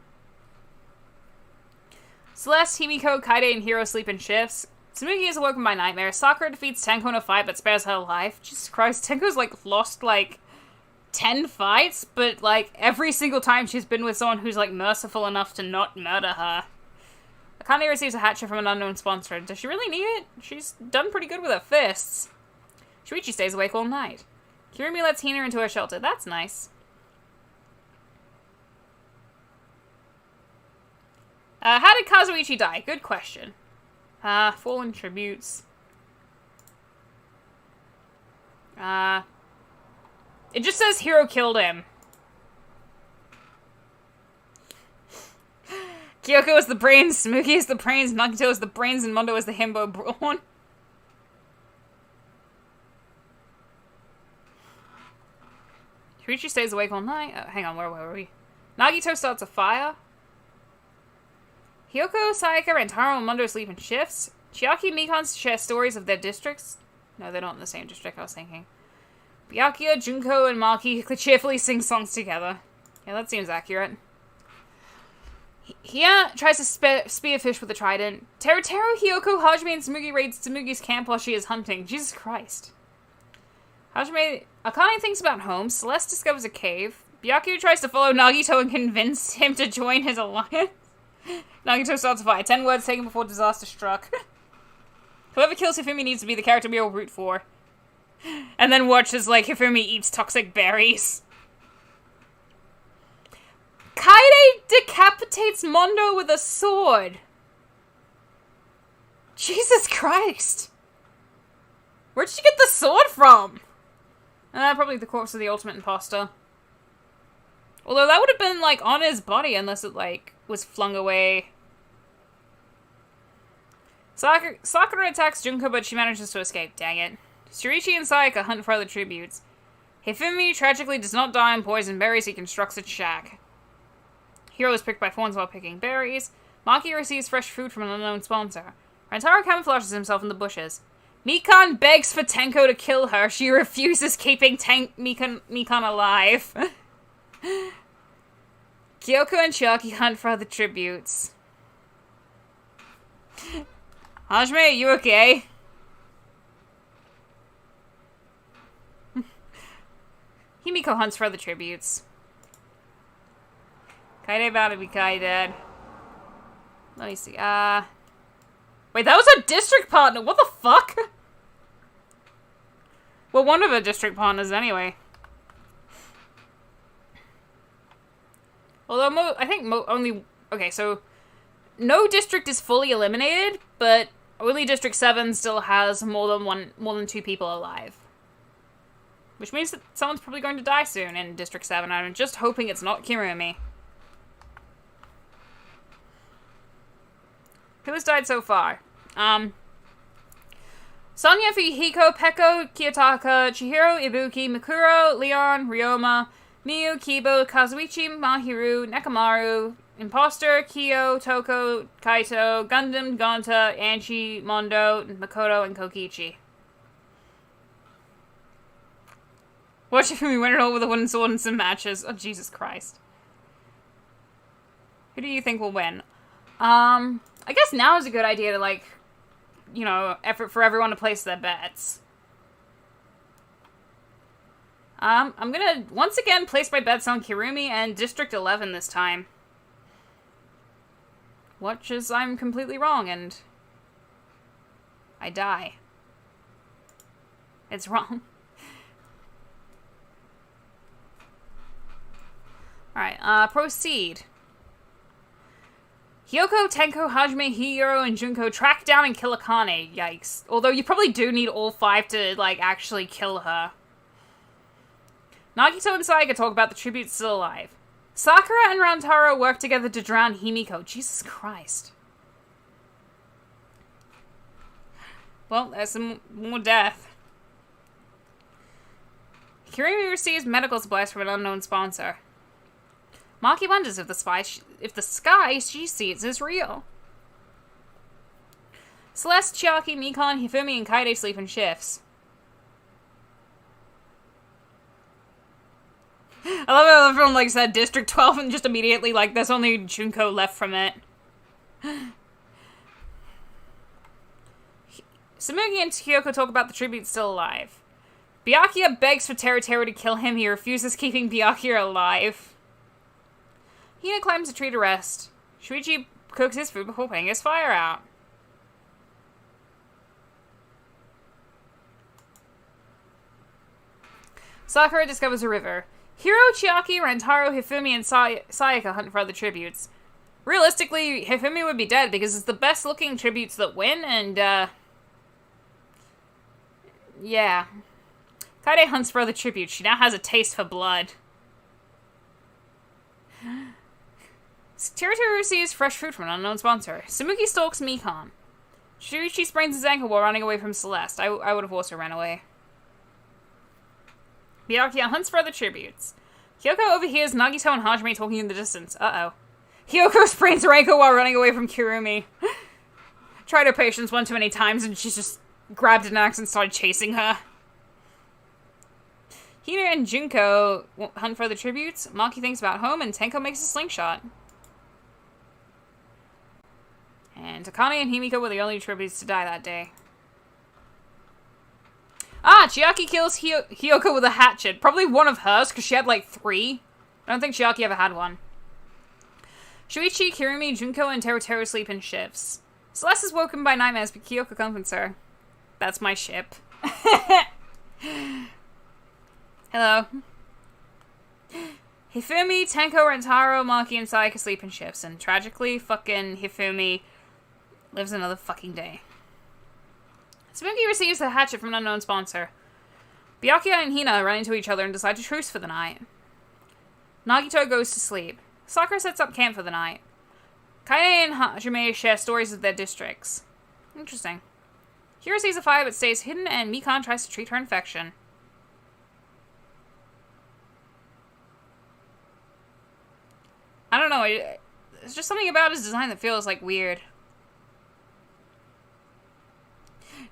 Celeste, Himiko, Kaide, and Hiro sleep in shifts. Tsumugi is awoken by nightmares. Sakura defeats Tenko in a fight but spares her life. Jesus Christ, Tenko's, like, lost, like, 10 fights, but, like, every single time she's been with someone who's, like, merciful enough to not murder her. Akane receives a hatchet from an unknown sponsor. Does she really need it? She's done pretty good with her fists. Shuichi stays awake all night. Kirumi lets Hina into her shelter. That's nice. How did Kazuichi die? Good question. Fallen tributes. It just says Hiro killed him. Kyoko is the brains, Smugi is the brains, Nagato is the brains, and Mondo is the himbo brawn. Shuichi stays awake all night. Hang on, where were we? Nagito starts a fire. Hiyoko, Sayaka, Rantaro, and Mondo sleep in shifts. Chiaki and Mikan share stories of their districts. No, they're not in the same district, I was thinking. Byakuya, Junko, and Maki cheerfully sing songs together. Yeah, that seems accurate. Hiya tries to spearfish with a trident. Teruteru, Hiyoko, Hajime, and Tsumugi raids Tsumugi's camp while she is hunting. Jesus Christ. Akane thinks about home. Celeste discovers a cave. Byakuya tries to follow Nagito and convince him to join his alliance. Nagito starts a fight. 10 words taken before disaster struck. Whoever kills Hifumi needs to be the character we all root for. And then watches, like, Hifumi eats toxic berries. Kaide decapitates Mondo with a sword. Jesus Christ. Where'd she get the sword from? Probably the corpse of the ultimate imposter. Although that would have been, like, on his body unless it, like, was flung away. Sakura attacks Junko, but she manages to escape. Dang it. Shuichi and Sayaka hunt for other tributes. Hifumi tragically does not die on poison berries. He constructs a shack. Hiro is picked by thorns while picking berries. Maki receives fresh food from an unknown sponsor. Rantaro camouflages himself in the bushes. Mikan begs for Tenko to kill her. She refuses, keeping Mikan alive. Kyoko and Chiaki hunt for other tributes. Hajime, are you okay? Himiko hunts for other tributes. Kaide about to be Kaide. Let me see. Wait, that was her district partner. What the fuck? Well, one of her district partners, anyway. Although, I think only... Okay, so... No district is fully eliminated, but only District 7 still has more than 2 people alive. Which means that someone's probably going to die soon in District 7. I'm just hoping it's not Kirumi. Who has died so far? Sonya, Hiko, Peko, Kiyotaka, Chihiro, Ibuki, Mikuro, Leon, Ryoma, Miyu, Kibo, Kazuichi, Mahiru, Nekamaru, Imposter, Kyo, Toko, Kaito, Gundam, Gonta, Anchi, Mondo, Makoto, and Kokichi. Watch if we win it all with a wooden sword in some matches. Oh, Jesus Christ. Who do you think will win? I guess now is a good idea to, like, you know, effort for everyone to place their bets. I'm gonna, once again, place my bets on Kirumi and District 11 this time. Watch as I'm completely wrong and I die. It's wrong. Alright, proceed. Hyoko, Tenko, Hajime, Hiro, and Junko track down and kill Akane. Yikes. Although you probably do need all 5 to, like, actually kill her. Nagito and Sayaka talk about the tributes still alive. Sakura and Rantaro work together to drown Himiko. Jesus Christ. Well, there's some more death. Kirumi receives medical supplies from an unknown sponsor. Maki wonders if the sky she sees is real. Celeste, Chiaki, Mikon, Hifumi, and Kaide sleep in shifts. I love how everyone, like, said District 12 and just immediately, like, there's only Junko left from it. Samugi and Kyoko talk about the tribute still alive. Byakuya begs for Teruteru to kill him. He refuses, keeping Byakuya alive. Hina climbs a tree to rest. Shuichi cooks his food before putting his fire out. Sakura discovers a river. Hiro, Chiaki, Rantaro, Hifumi, and Sayaka hunt for other tributes. Realistically, Hifumi would be dead because it's the best looking tributes that win, and, yeah. Kaide hunts for other tributes. She now has a taste for blood. Teruteru receives fresh fruit from an unknown sponsor. Samuki stalks Mikon. Shuichi sprains his ankle while running away from Celeste. I would have also ran away. Byakuya hunts for other tributes. Hyoko overhears Nagito and Hajime talking in the distance. Uh-oh. Hyoko sprains her ankle while running away from Kirumi. Tried her patience one too many times and she just grabbed an axe and started chasing her. Hina and Junko hunt for other tributes. Maki thinks about home and Tenko makes a slingshot. And Akane and Himiko were the only tributes to die that day. Ah, Chiaki kills Hyoko with a hatchet. Probably one of hers, because she had like 3. I don't think Chiaki ever had one. Shuichi, Kirumi, Junko, and Teruteru sleep in shifts. Celeste is woken by nightmares, but Kyoko comforts her. That's my ship. Hello. Hifumi, Tenko, Rentaro, Maki, and Sayaka sleep in shifts, and tragically, fucking Hifumi lives another fucking day. Samuki receives a hatchet from an unknown sponsor. Byakuya and Hina run into each other and decide to truce for the night. Nagito goes to sleep. Sakura sets up camp for the night. Kaede and Hajime share stories of their districts. Interesting. Hiro sees a fire but stays hidden, and Mikon tries to treat her infection. I don't know, there's just something about his design that feels, like, weird.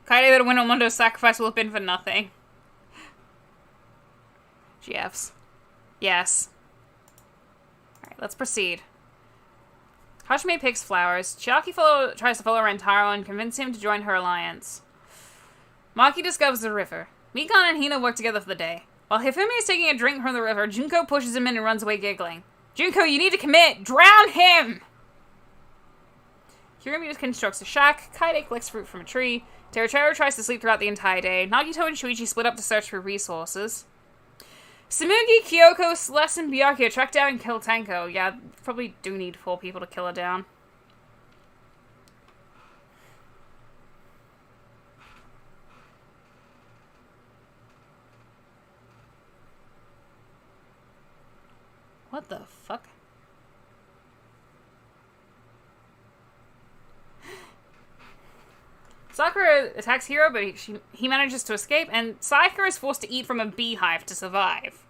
Kaede that Winomundo's sacrifice will have been for nothing. GFs. Yes. Alright, let's proceed. Hajime picks flowers. Chiaki tries to follow Rentaro and convince him to join her alliance. Maki discovers the river. Mikon and Hina work together for the day. While Hifumi is taking a drink from the river, Junko pushes him in and runs away giggling. Junko, you need to commit! Drown him! Hirumi constructs a shack. Kaede collects fruit from a tree. Teruteru tries to sleep throughout the entire day. Nagito and Shuichi split up to search for resources. Tsumugi, Kyoko, Celeste, and Byakuya track down and kill Tenko. Yeah, probably do need 4 people to kill her down. What the fuck? Sakura attacks Hiro, but he manages to escape, and Sakura is forced to eat from a beehive to survive.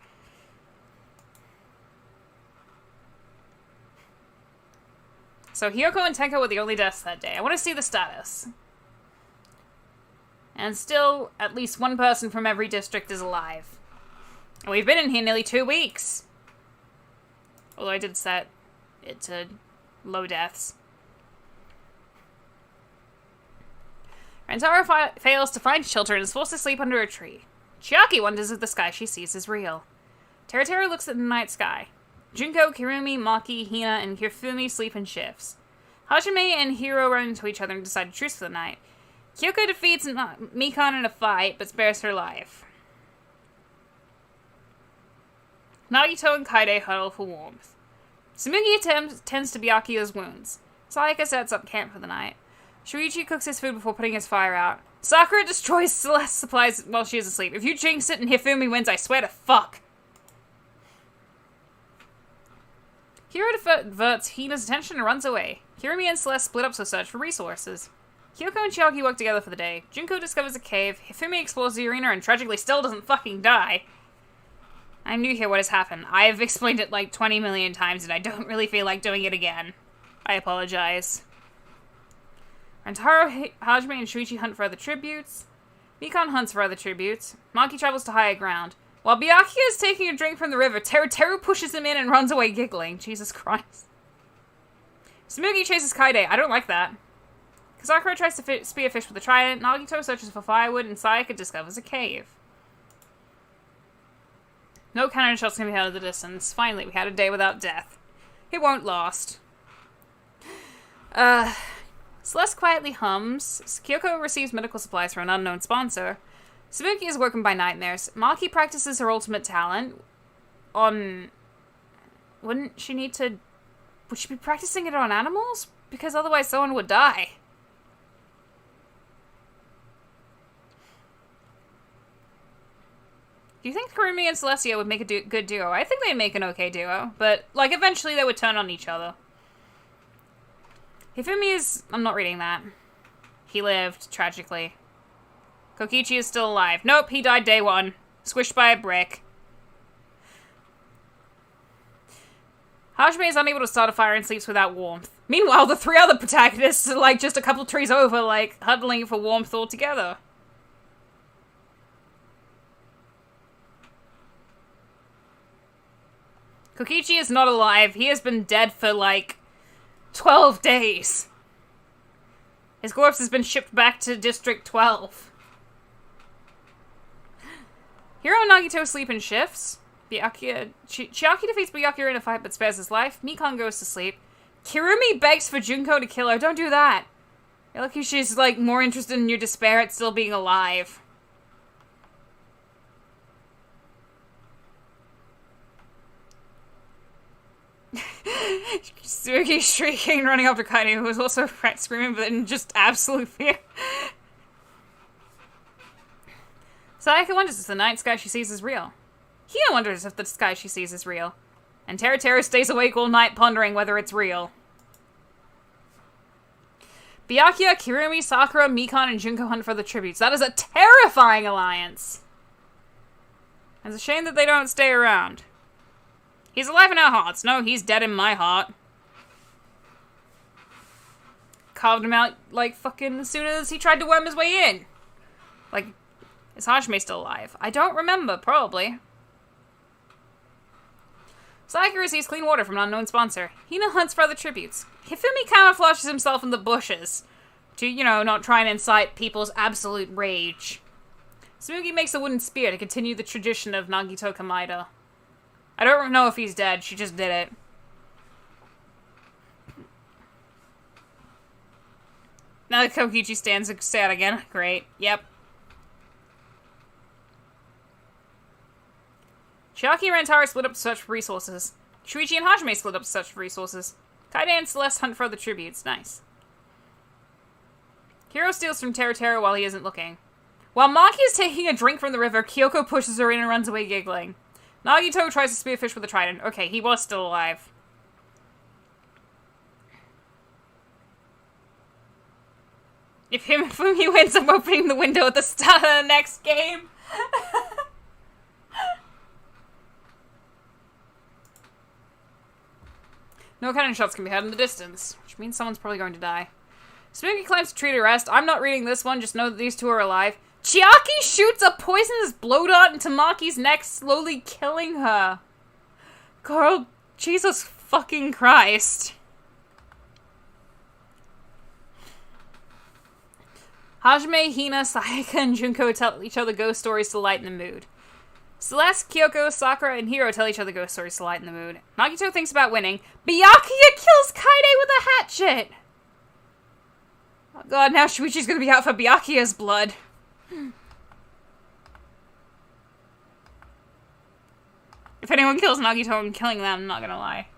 So Hiyoko and Tenko were the only deaths that day. I want to see the status. And still, at least 1 person from every district is alive. And we've been in here nearly 2 weeks. Although I did set it to low deaths. Rantaro fails to find shelter and is forced to sleep under a tree. Chiaki wonders if the sky she sees is real. Teruteru looks at the night sky. Junko, Kirumi, Maki, Hina, and Hifumi sleep in shifts. Hajime and Hiro run into each other and decide to truce for the night. Kyoko defeats Mikan in a fight, but spares her life. Nagito and Kaede huddle for warmth. Tsumugi tends to Byakuya's wounds. Sayaka sets up camp for the night. Shuichi cooks his food before putting his fire out. Sakura destroys Celeste's supplies while she is asleep. If you jinx it and Hifumi wins, I swear to fuck. Hiro diverts Hina's attention and runs away. Hirumi and Celeste split up to search for resources. Kyoko and Chiaki work together for the day. Junko discovers a cave. Hifumi explores the arena and tragically still doesn't fucking die. I'm new here, what has happened? I've explained it like 20 million times and I don't really feel like doing it again. I apologize. Rantaro, Hajime, and Shuichi hunt for other tributes. Mikan hunts for other tributes. Maki travels to higher ground. While Byakuya is taking a drink from the river, Teruteru pushes him in and runs away giggling. Jesus Christ. Tsumugi chases Kaede. I don't like that. Sakura tries to spearfish with a trident. Nagito searches for firewood, and Sayaka discovers a cave. No cannon shots can be heard at the distance. Finally, we had a day without death. It won't last. Celeste quietly hums. Kyoko receives medical supplies from an unknown sponsor. Tsumugi is woken by nightmares. Maki practices her ultimate talent on... Would she be practicing it on animals? Because otherwise someone would die. Do you think Kirumi and Celestia would make a good duo? I think they'd make an okay duo, but, like, eventually they would turn on each other. Hifumi is... I'm not reading that. He lived, tragically. Kokichi is still alive. Nope, he died day 1. Squished by a brick. Hajime is unable to start a fire and sleeps without warmth. Meanwhile, the 3 other protagonists are, like, just a couple trees over, like, huddling for warmth all together. Kokichi is not alive. He has been dead for, like, 12 days. His corpse has been shipped back to District 12. Hiro and Nagito sleep in shifts. Chiaki defeats Byakuya in a fight but spares his life. Mikan goes to sleep. Kirumi begs for Junko to kill her. Don't do that. You're lucky she's, like, more interested in your despair at still being alive. Tsurugi shrieking, running after Kaede, who was also screaming, but in just absolute fear. Sayaka wonders if the night sky she sees is real. Hina wonders if the sky she sees is real. And Teruteru stays awake all night pondering whether it's real. Byakuya, Kirumi, Sakura, Mikan, and Junko hunt for the tributes. That is a terrifying alliance! It's a shame that they don't stay around. He's alive in our hearts. No, he's dead in my heart. Carved him out, like, fucking as soon as he tried to worm his way in. Like, is Hajime still alive? I don't remember, probably. Sayaka receives clean water from an unknown sponsor. Hina hunts for other tributes. Hifumi camouflages himself in the bushes to, you know, not try and incite people's absolute rage. Tsumugi makes a wooden spear to continue the tradition of Nagito Kamaida. I don't know if he's dead, she just did it. Now Kokichi stands sad again. Great. Yep. Chiaki and Rantaro split up to search for resources. Shuichi and Hajime split up to search for resources. Kaide and Celeste hunt for other tributes. Nice. Hiro steals from Teru while he isn't looking. While Maki is taking a drink from the river, Kyoko pushes her in and runs away giggling. Nagito tries to spearfish with a trident. Okay, he was still alive. If Hifumi wins, I'm opening the window at the start of the next game. No cannon shots can be heard in the distance, which means someone's probably going to die. Smokey climbs a tree to rest. I'm not reading this one, just know that these two are alive. Chiaki shoots a poisonous blow dart into Maki's neck, slowly killing her. Girl, Jesus fucking Christ. Hajime, Hina, Sayaka, and Junko tell each other ghost stories to lighten the mood. Celeste, Kyoko, Sakura, and Hiro tell each other ghost stories to lighten the mood. Nagito thinks about winning. Byakuya kills Kaide with a hatchet! Oh god, now Shuichi's gonna be out for Byakuya's blood. If anyone kills Nagito, I'm killing them, I'm not gonna lie.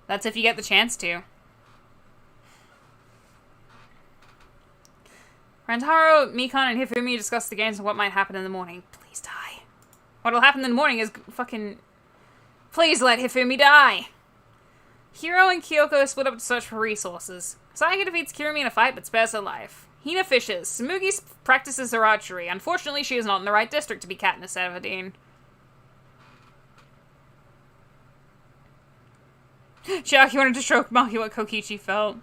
That's if you get the chance to. Rantaro, Mikan, and Hifumi discuss the games and what might happen in the morning. Please die. What'll happen in the morning is fucking... Please let Hifumi die! Hiro and Kyoko split up to search for resources. Sayaka defeats Kirumi in a fight but spares her life. Hina fishes. Tsumugi practices her archery. Unfortunately, she is not in the right district to be Katniss Everdeen. Chiaki wanted to show Maki what Kokichi felt.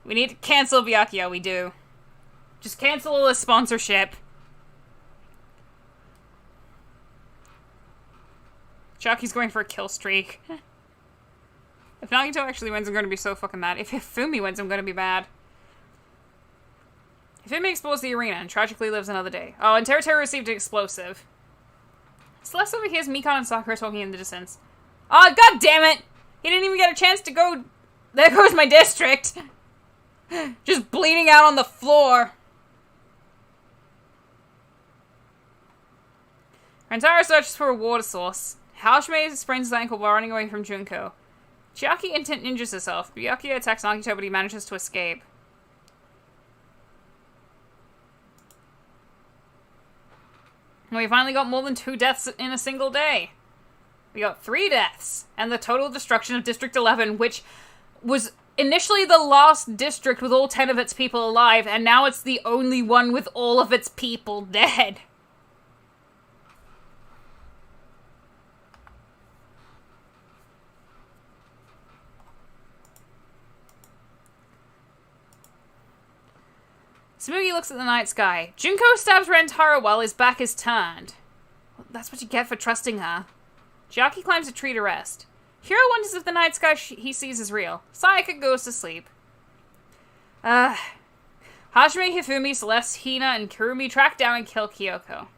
We need to cancel Byakuya, we do. Just cancel the sponsorship. Chiaki's going for a kill streak. If Nagito actually wins, I'm going to be so fucking mad. If Hifumi wins, I'm going to be mad. Hifumi explores the arena and tragically lives another day. Oh, and Teru received an explosive. Celeste overhears Mikan and Sakura talking in the distance. Oh, god damn it! He didn't even get a chance to go... There goes my district! Just bleeding out on the floor. Rantaro searches for a water source. Hajime sprains his ankle while running away from Junko. Chiaki injures herself. Byakuya attacks Nagito, but he manages to escape. We finally got more than 2 deaths in a single day. We got 3 deaths, and the total destruction of District 11, which was initially the last district with all 10 of its people alive, and now it's the only one with all of its people dead. Tsumugi looks at the night sky. Junko stabs Rantaro while his back is turned. Well, that's what you get for trusting her. Chiaki climbs a tree to rest. Hiro wonders if the night sky he sees is real. Sayaka goes to sleep. Hajime, Hifumi, Celeste, Hina, and Kirumi track down and kill Kyoko.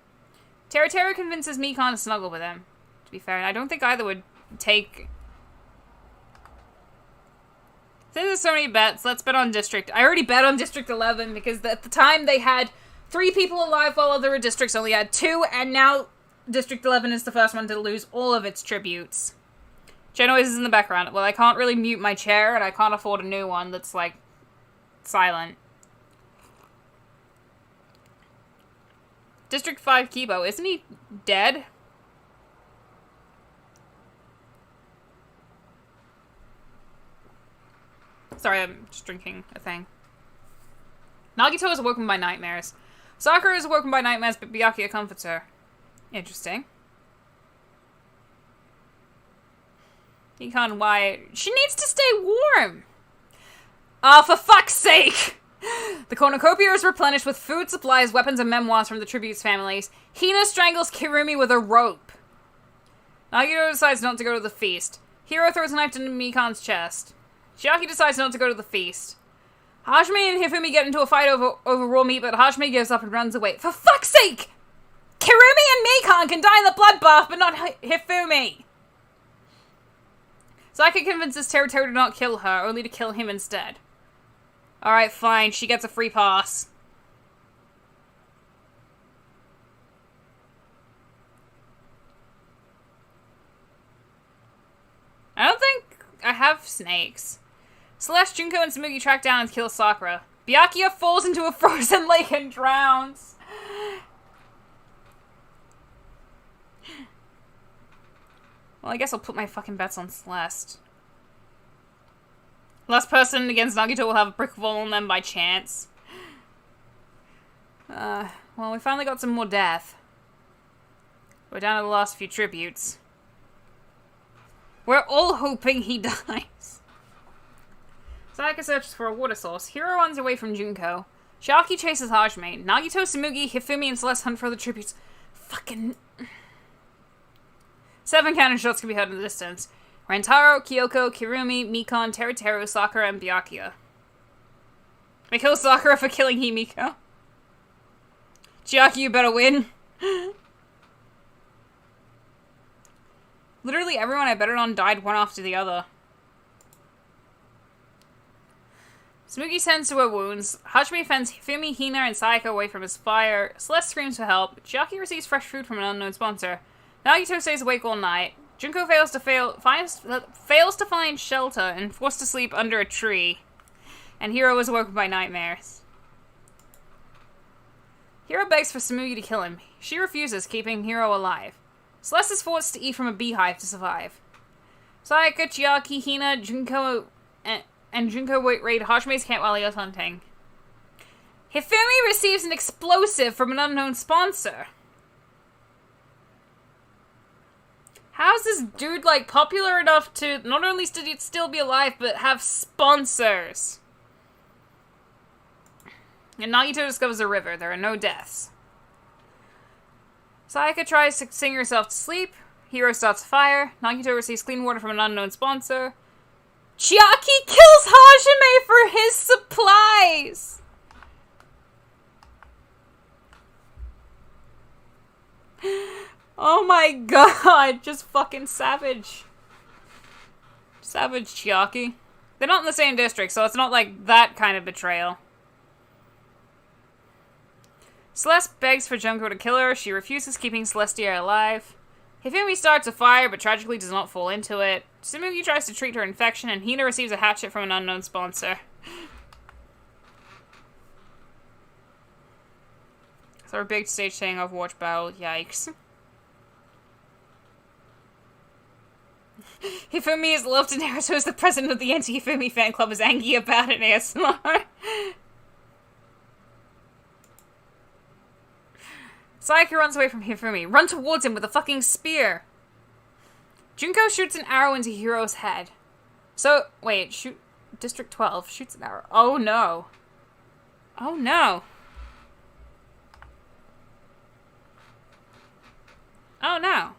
Teru convinces Mikan to snuggle with him. To be fair, I don't think either would take... Since there's so many bets, let's bet on District. I already bet on District 11 because at the time they had 3 people alive while other districts only had 2, and now District 11 is the first one to lose all of its tributes. Chair noise is in the background. Well, I can't really mute my chair, and I can't afford a new one that's, like, silent. District 5 Kibo, isn't he dead? Sorry, I'm just drinking a thing. Nagito is awoken by nightmares. Sakura is awoken by nightmares, but Byakuya comforts her. Interesting. Mikan, why? She needs to stay warm! Ah, for fuck's sake! The cornucopia is replenished with food, supplies, weapons, and memoirs from the tributes' families. Hina strangles Kirumi with a rope. Nagito decides not to go to the feast. Hiro throws a knife into Mikan's chest. Chiaki decides not to go to the feast. Hajime and Hifumi get into a fight over raw meat, but Hajime gives up and runs away. For fuck's sake! Kirumi and Mikan can die in the bloodbath, but not Hifumi! Sayaka convinces Teru to not kill her, only to kill him instead. Alright, fine. She gets a free pass. I don't think I have snakes. Celeste, Junko, and Tsumugi track down and kill Sakura. Byakuya falls into a frozen lake and drowns. Well, I guess I'll put my fucking bets on Celeste. Last person against Nagato will have a brick fall on them by chance. Well, we finally got some more death. We're down to the last few tributes. We're all hoping he dies. Sayaka searches for a water source. Hiro runs away from Junko. Shiaki chases Hajime. Nagito, Tsumugi, Hifumi, and Celeste hunt for the tributes. Fucking... 7 cannon shots can be heard in the distance. Rantaro, Kyoko, Kirumi, Mikon, Teruteru, Sakura, and Byakuya. They kill Sakura for killing Himiko. Chiaki, you better win. Literally everyone I betted on died one after the other. Tsumugi sends to her wounds. Hajime fends Hifumi, Hina, and Sayaka away from his fire. Celeste screams for help. Chiaki receives fresh food from an unknown sponsor. Nagito stays awake all night. Junko fails to find shelter and forced to sleep under a tree. And Hiro is awoken by nightmares. Hiro begs for Tsumugi to kill him. She refuses, keeping Hiro alive. Celeste is forced to eat from a beehive to survive. Sayaka, Chiaki, Hina, Junko, and Junko raid Hajime's camp while he is hunting. Hifumi receives an explosive from an unknown sponsor. How's this dude, like, popular enough to not only still be alive, but have sponsors? And Nagito discovers a river. There are no deaths. Sayaka tries to sing herself to sleep. Hiro starts a fire. Nagito receives clean water from an unknown sponsor. Chiaki kills Hajime for his supplies! Oh my god, just fucking savage. Savage Chiaki. They're not in the same district, so it's not like that kind of betrayal. Celeste begs for Junko to kill her. She refuses, keeping Celestia alive. Hifumi starts a fire, but tragically does not fall into it. Tsumugi tries to treat her infection, and Hina receives a hatchet from an unknown sponsor. So our big stage saying Overwatch battle, yikes. Hifumi is loved and Naruto is the president of the anti-Hifumi fan club is angry about it ASMR. Sayaka runs away from Hifumi. Run towards him with a fucking spear. Junko shoots an arrow into Hiro's head. So, wait, shoot... District 12 shoots an arrow. Oh no. Oh no. Oh no.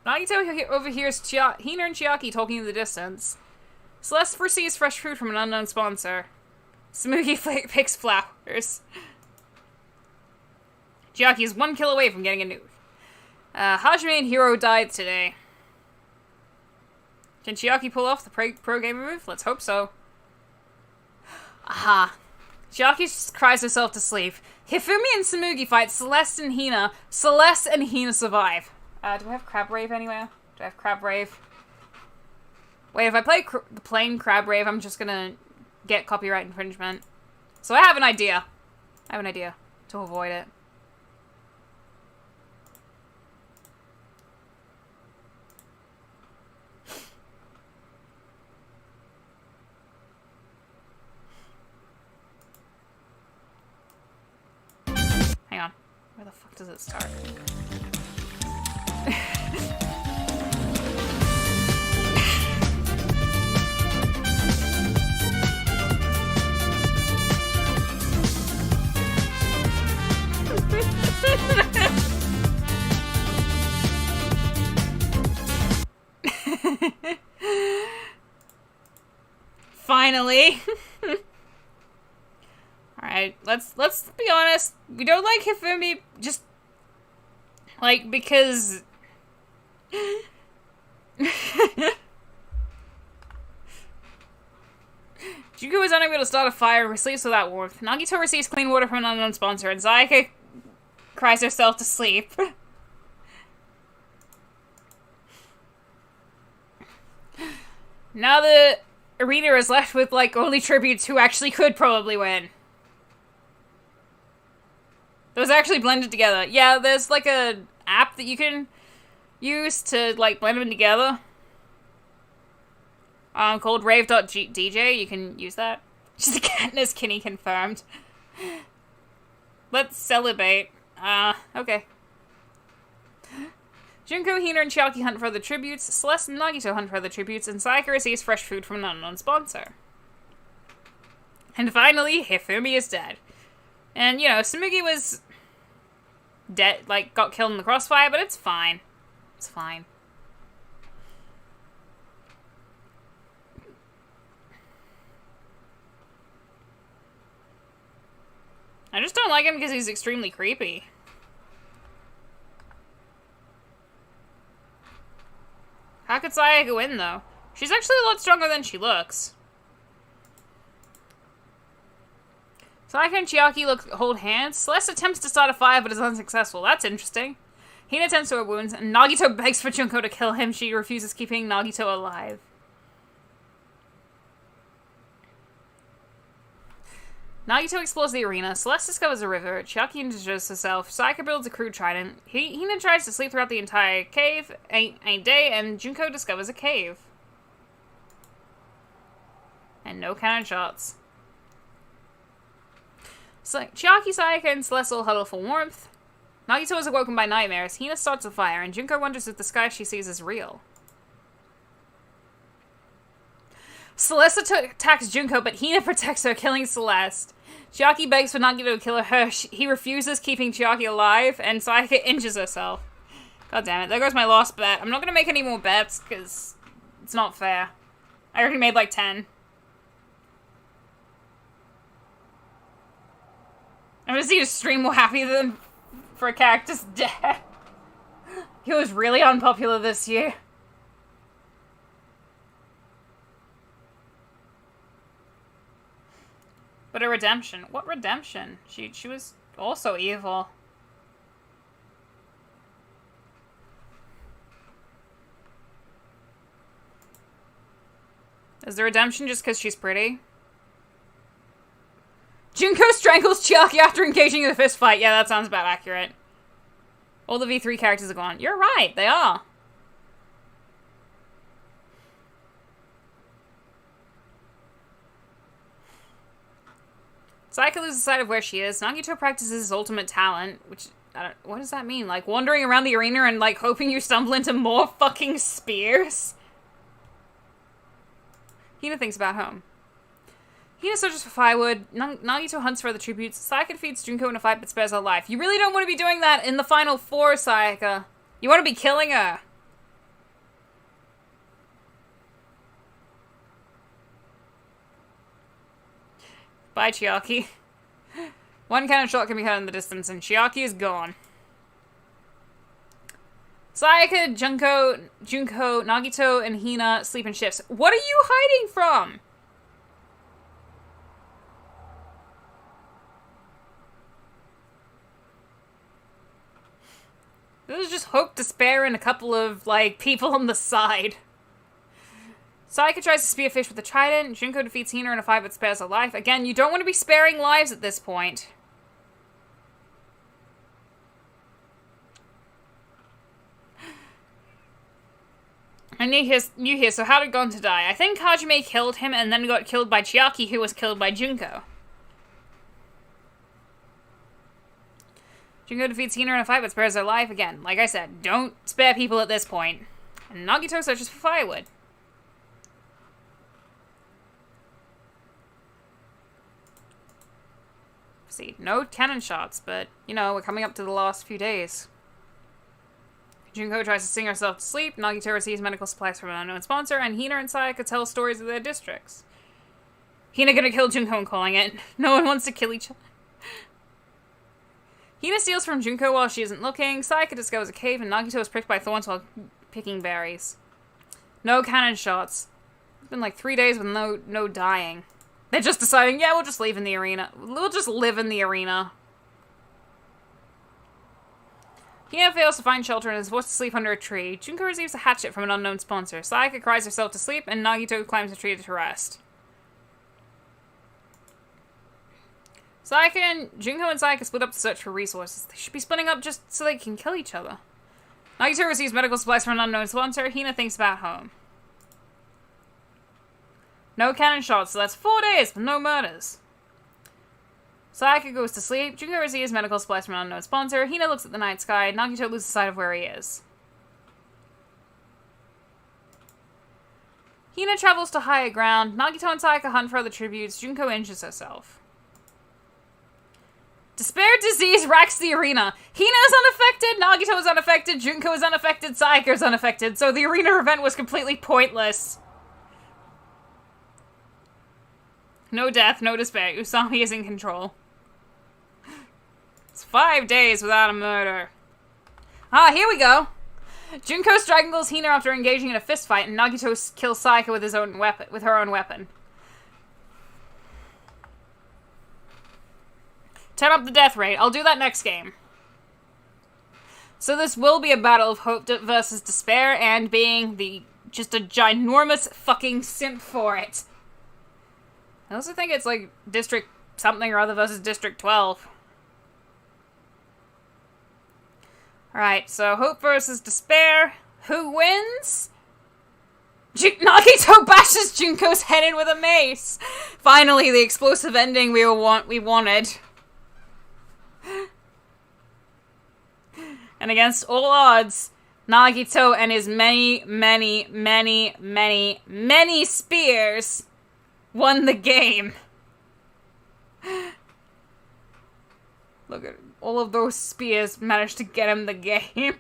Nagito overhears Hina and Chiaki talking in the distance. Celeste receives fresh food from an unknown sponsor. Tsumugi picks flowers. Chiaki is 1 kill away from getting a nuke. Hajime and Hiro died today. Can Chiaki pull off the pro gamer move? Let's hope so. Aha. Chiaki cries herself to sleep. Hifumi and Tsumugi fight Celeste and Hina. Celeste and Hina survive. Do I have Crab Rave anywhere? Do I have Crab Rave? Wait, if I play the plain Crab Rave, I'm just gonna get copyright infringement. So I have an idea. I have an idea to avoid it. Hang on. Where the fuck does it start? Finally. Alright, let's be honest. We don't like Hifumi just like because Junko is unable to start a fire and sleeps without warmth. Nagito receives clean water from an unknown sponsor, and Sayaka cries herself to sleep. Now the arena is left with, like, only tributes who actually could probably win. Those actually blended together. Yeah, there's, like, a app that you can use to, like, blend them together. Called rave.dj. You can use that. She's a Katniss Kinney confirmed. Let's celebrate. Okay. Junko, Hina, and Chiaki hunt for other tributes, Celeste and Nagito hunt for other tributes, and Sayaka receives fresh food from an unknown sponsor. And finally, Hifumi is dead. And, you know, Tsumugi was dead, like, got killed in the crossfire, but it's fine. It's fine. I just don't like him because he's extremely creepy. How could Sayaka win, though? She's actually a lot stronger than she looks. Sayaka and Chiaki hold hands. Celeste attempts to start a fire, but is unsuccessful. That's interesting. Hina tends to her wounds, and Nagito begs for Junko to kill him. She refuses, keeping Nagito alive. Nagito explores the arena. Celeste discovers a river. Chiaki injures herself. Sayaka builds a crude trident. Hina tries to sleep throughout the entire cave, ain't day, and Junko discovers a cave. And no cannon shots. So, Chiaki, Sayaka, and Celeste all huddle for warmth. Nagito is awoken by nightmares. Hina starts a fire, and Junko wonders if the sky she sees is real. Celeste attacks Junko, but Hina protects her, killing Celeste. Chiaki begs for Nagito to kill her. He refuses, keeping Chiaki alive, and Sayaka injures herself. God damn it. There goes my last bet. I'm not going to make any more bets, because it's not fair. I already made like 10. I'm going to see a stream more happy than for a character's death. He was really unpopular this year. But a redemption. What redemption? She was also evil. Is the redemption just because she's pretty? Junko strangles Chiaki after engaging in a fist fight. Yeah, that sounds about accurate. All the V3 characters are gone. You're right, they are. Sayaka loses sight of where she is. Nagito practices his ultimate talent, which, what does that mean? Like, wandering around the arena and, like, hoping you stumble into more fucking spears? Hina thinks about home. Hina searches for firewood. Nagito hunts for other tributes. Sayaka defeats Junko in a fight but spares her life. You really don't want to be doing that in the final 4, Sayaka. You want to be killing her. Bye, Chiaki. One cannon shot can be heard in the distance, and Chiaki is gone. Sayaka, Junko, Nagito, and Hina sleep in shifts. What are you hiding from? This is just hope, despair, and a couple of, like, people on the side. Sayaka tries to spearfish with a trident. Junko defeats Hina in a fight but spares her life. Again, you don't want to be sparing lives at this point. And you hear, so how did Gon to die? I think Hajime killed him and then got killed by Chiaki, who was killed by Junko. Junko defeats Hina in a fight but spares her life. Again, like I said, don't spare people at this point. And Nagito searches for firewood. See, no cannon shots, but, you know, we're coming up to the last few days. Junko tries to sing herself to sleep, Nagito receives medical supplies from an unknown sponsor, and Hina and Sayaka tell stories of their districts. Hina gonna kill Junko and calling it. No one wants to kill each other. Hina steals from Junko while she isn't looking, Sayaka discovers a cave, and Nagito is pricked by thorns while picking berries. No cannon shots. It's been like 3 days with no dying. They're just deciding, yeah, we'll just leave in the arena. We'll just live in the arena. Hina fails to find shelter and is forced to sleep under a tree. Junko receives a hatchet from an unknown sponsor. Sayaka cries herself to sleep, and Nagito climbs a tree to rest. Junko and Sayaka split up to search for resources. They should be splitting up just so they can kill each other. Nagito receives medical supplies from an unknown sponsor. Hina thinks about home. No cannon shots, so that's 4 days with no murders. Sayaka goes to sleep. Junko receives medical supplies from an unknown sponsor. Hina looks at the night sky. Nagito loses sight of where he is. Hina travels to higher ground. Nagito and Sayaka hunt for other tributes. Junko injures herself. Despair disease racks the arena. Hina is unaffected. Nagito is unaffected. Junko is unaffected. Sayaka is unaffected. So the arena event was completely pointless. No death, no despair. Usami is in control. It's 5 days without a murder. Ah, here we go. Junko strangles Hina after engaging in a fistfight, and Nagito kills Sayaka with her own weapon. Turn up the death rate. I'll do that next game. So this will be a battle of hope versus despair, and being just a ginormous fucking simp for it. I also think it's like District something or other versus District 12. Alright, so hope versus despair. Who wins? Nagito bashes Junko's head in with a mace. Finally, the explosive ending we wanted. And against all odds, Nagito and his many, many, many, many, many spears won the game. Look at all of those spears managed to get him the game.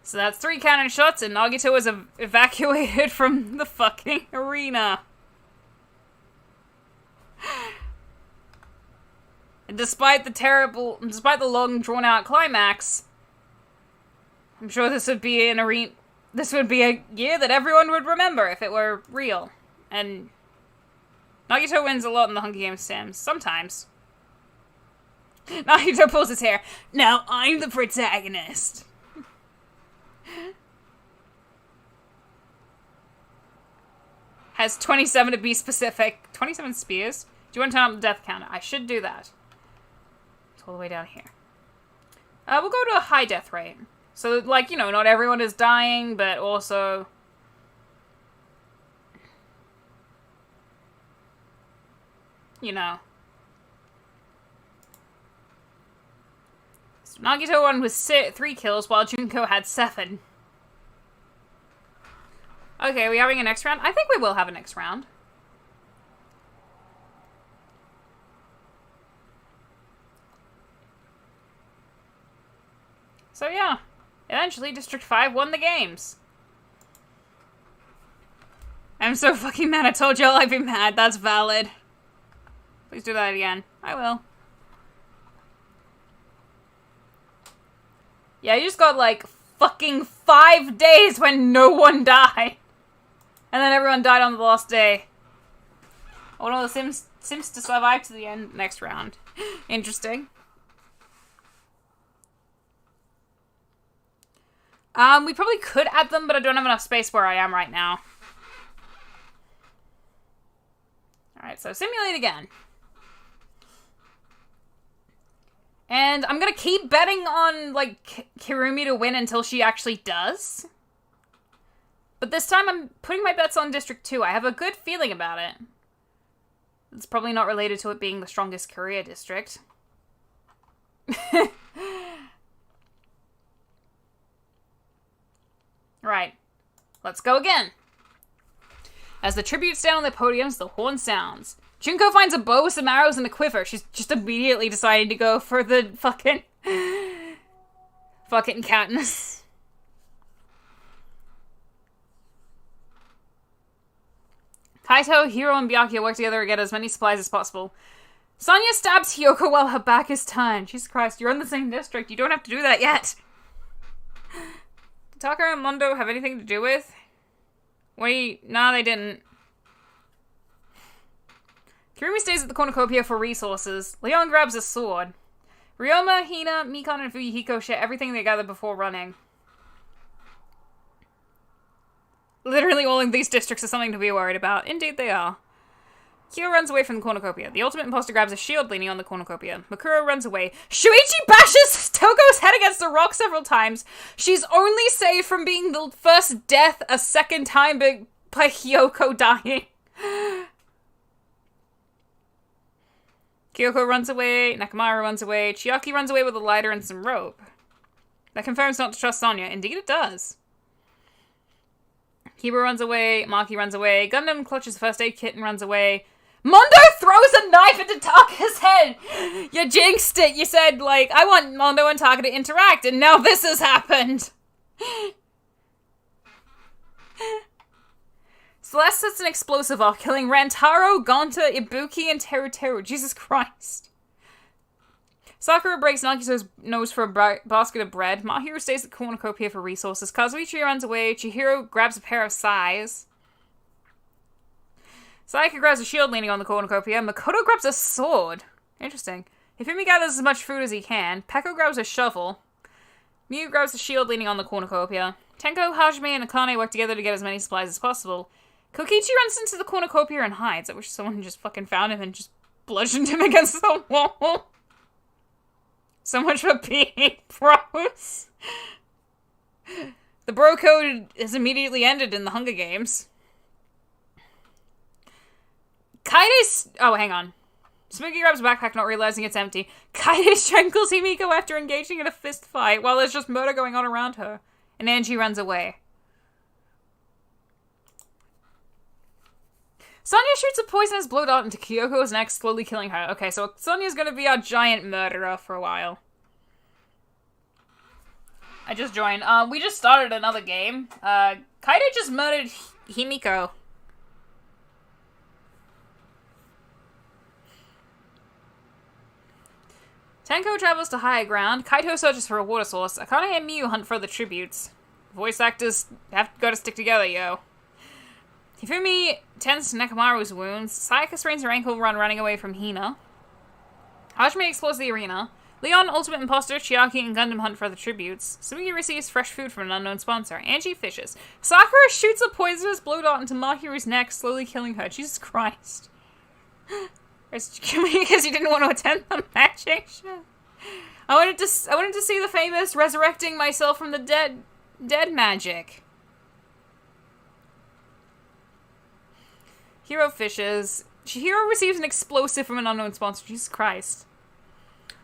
So that's 3 cannon shots, and Nagito was evacuated from the fucking arena. And despite the long drawn-out climax, I'm sure this would be a year that everyone would remember if it were real. And Nagito wins a lot in the Hunger Games Sims. Sometimes. Nagito pulls his hair. Now I'm the protagonist. Has 27 to be specific. 27 spears? Do you want to turn up the death counter? I should do that. It's all the way down here. We'll go to a high death rate. So, like, you know, not everyone is dying, but also... You know. So Nagito won with 3 kills, while Junko had 7. Okay, are we having a next round? I think we will have a next round. So yeah, eventually District 5 won the games. I'm so fucking mad. I told y'all I'd be mad. That's valid. Please do that again. I will. Yeah, you just got like fucking 5 days when no one died. And then everyone died on the last day. Oh no, the Sims to survive to the end next round. Interesting. We probably could add them, but I don't have enough space where I am right now. Alright, so simulate again. And I'm gonna keep betting on, like, Kirumi to win until she actually does. But this time I'm putting my bets on District 2. I have a good feeling about it. It's probably not related to it being the strongest career district. Right. Let's go again. As the tributes stand on their podiums, the horn sounds. Junko finds a bow with some arrows and a quiver. She's just immediately decided to go for the fucking Katniss. Kaito, Hiro, and Byakuya work together to get as many supplies as possible. Sonya stabs Hiyoko while her back is turned. Jesus Christ, you're in the same district. You don't have to do that yet. Did Takara and Mondo have anything to do with? Wait, nah, they didn't. Kirumi stays at the cornucopia for resources. Leon grabs a sword. Ryoma, Hina, Mikan, and Fuyuhiko share everything they gather before running. Literally all of these districts are something to be worried about. Indeed they are. Kyo runs away from the cornucopia. The ultimate imposter grabs a shield leaning on the cornucopia. Makuro runs away. Shuichi bashes Toko's head against a rock several times. She's only saved from being the first death a second time by Hyoko dying. Kyoko runs away. Nakamura runs away. Chiaki runs away with a lighter and some rope. That confirms not to trust Sonya. Indeed it does. Kiba runs away. Maki runs away. Gundam clutches the first aid kit and runs away. Mondo throws a knife into Taka's head! You jinxed it! You said, like, I want Mondo and Taka to interact, and now this has happened! Celeste sets an explosive off, killing Rantaro, Gonta, Ibuki, and Teruteru. Jesus Christ. Sakura breaks Nagito's nose for a basket of bread. Mahiru stays at the cornucopia for resources. Kazuichi runs away. Chihiro grabs a pair of sais. Sayaka grabs a shield leaning on the cornucopia. Makoto grabs a sword. Interesting. Hifumi gathers as much food as he can. Peko grabs a shovel. Miu grabs a shield leaning on the cornucopia. Tenko, Hajime, and Akane work together to get as many supplies as possible. Kokichi runs into the cornucopia and hides. I wish someone just fucking found him and just bludgeoned him against the wall. So much for being bros. The bro code is immediately ended in the Hunger Games. Kaide's... Oh, hang on. Smokey grabs a backpack, not realizing it's empty. Kaide strangles Himiko after engaging in a fist fight while there's just murder going on around her. And Angie runs away. Sonya shoots a poisonous blow dart into Kyoko's neck, slowly killing her. Okay, so Sonya's gonna be our giant murderer for a while. I just joined. We just started another game. Kaide just murdered Himiko. Tenko travels to higher ground. Kaito searches for a water source. Akane and Miu hunt for the tributes. Voice actors have got to stick together, yo. Hifumi tends to Nekomaru's wounds. Sayaka sprains her ankle running away from Hina. Hajime explores the arena. Leon, Ultimate Imposter, Chiaki, and Gundam hunt for the tributes. Sumugi receives fresh food from an unknown sponsor. Angie fishes. Sakura shoots a poisonous blow dart into Mahiru's neck, slowly killing her. Jesus Christ. Because he didn't want to attend the magic show. I wanted to see the famous resurrecting myself from the dead magic. Hiro fishes. Chihiro receives an explosive from an unknown sponsor. Jesus Christ.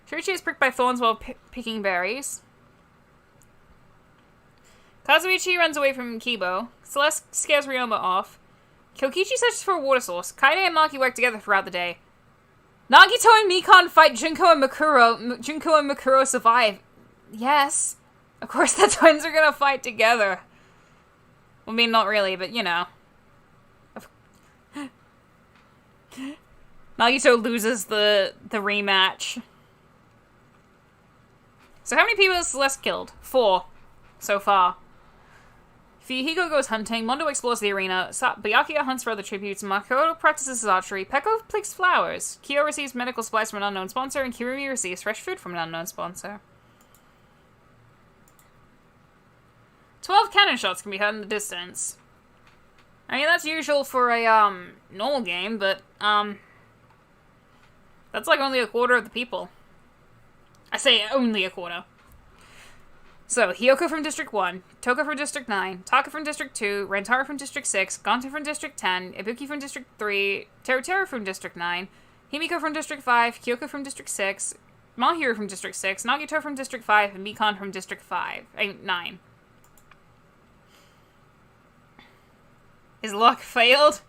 Shuichi is pricked by thorns while picking berries. Kazuichi runs away from Kibo. Celeste scares Ryoma off. Kokichi searches for a water source. Kaide and Maki work together throughout the day. Nagito and Mikan fight Junko and Makuro. Junko and Makuro survive. Yes. Of course the twins are gonna fight together. Well, I mean, not really, but you know. Nagito loses the rematch. So how many people has Celeste killed? 4 so far. Fuyuhiko goes hunting, Mondo explores the arena, Byakuya hunts for other tributes, Makoto practices archery, Peko picks flowers, Kyo receives medical supplies from an unknown sponsor, and Kirumi receives fresh food from an unknown sponsor. 12 cannon shots can be heard in the distance. I mean, that's usual for a, normal game, but, that's like only a quarter of the people. I say only a quarter. So, Hyoko from District 1, Toka from District 9, Taka from District 2, Rantaro from District 6, Gonta from District 10, Ibuki from District 3, Teruteru from District 9, Himiko from District 5, Kyoko from District 6, Mahiru from District 6, Nagito from District 5, and Mikan from District 9. His luck failed.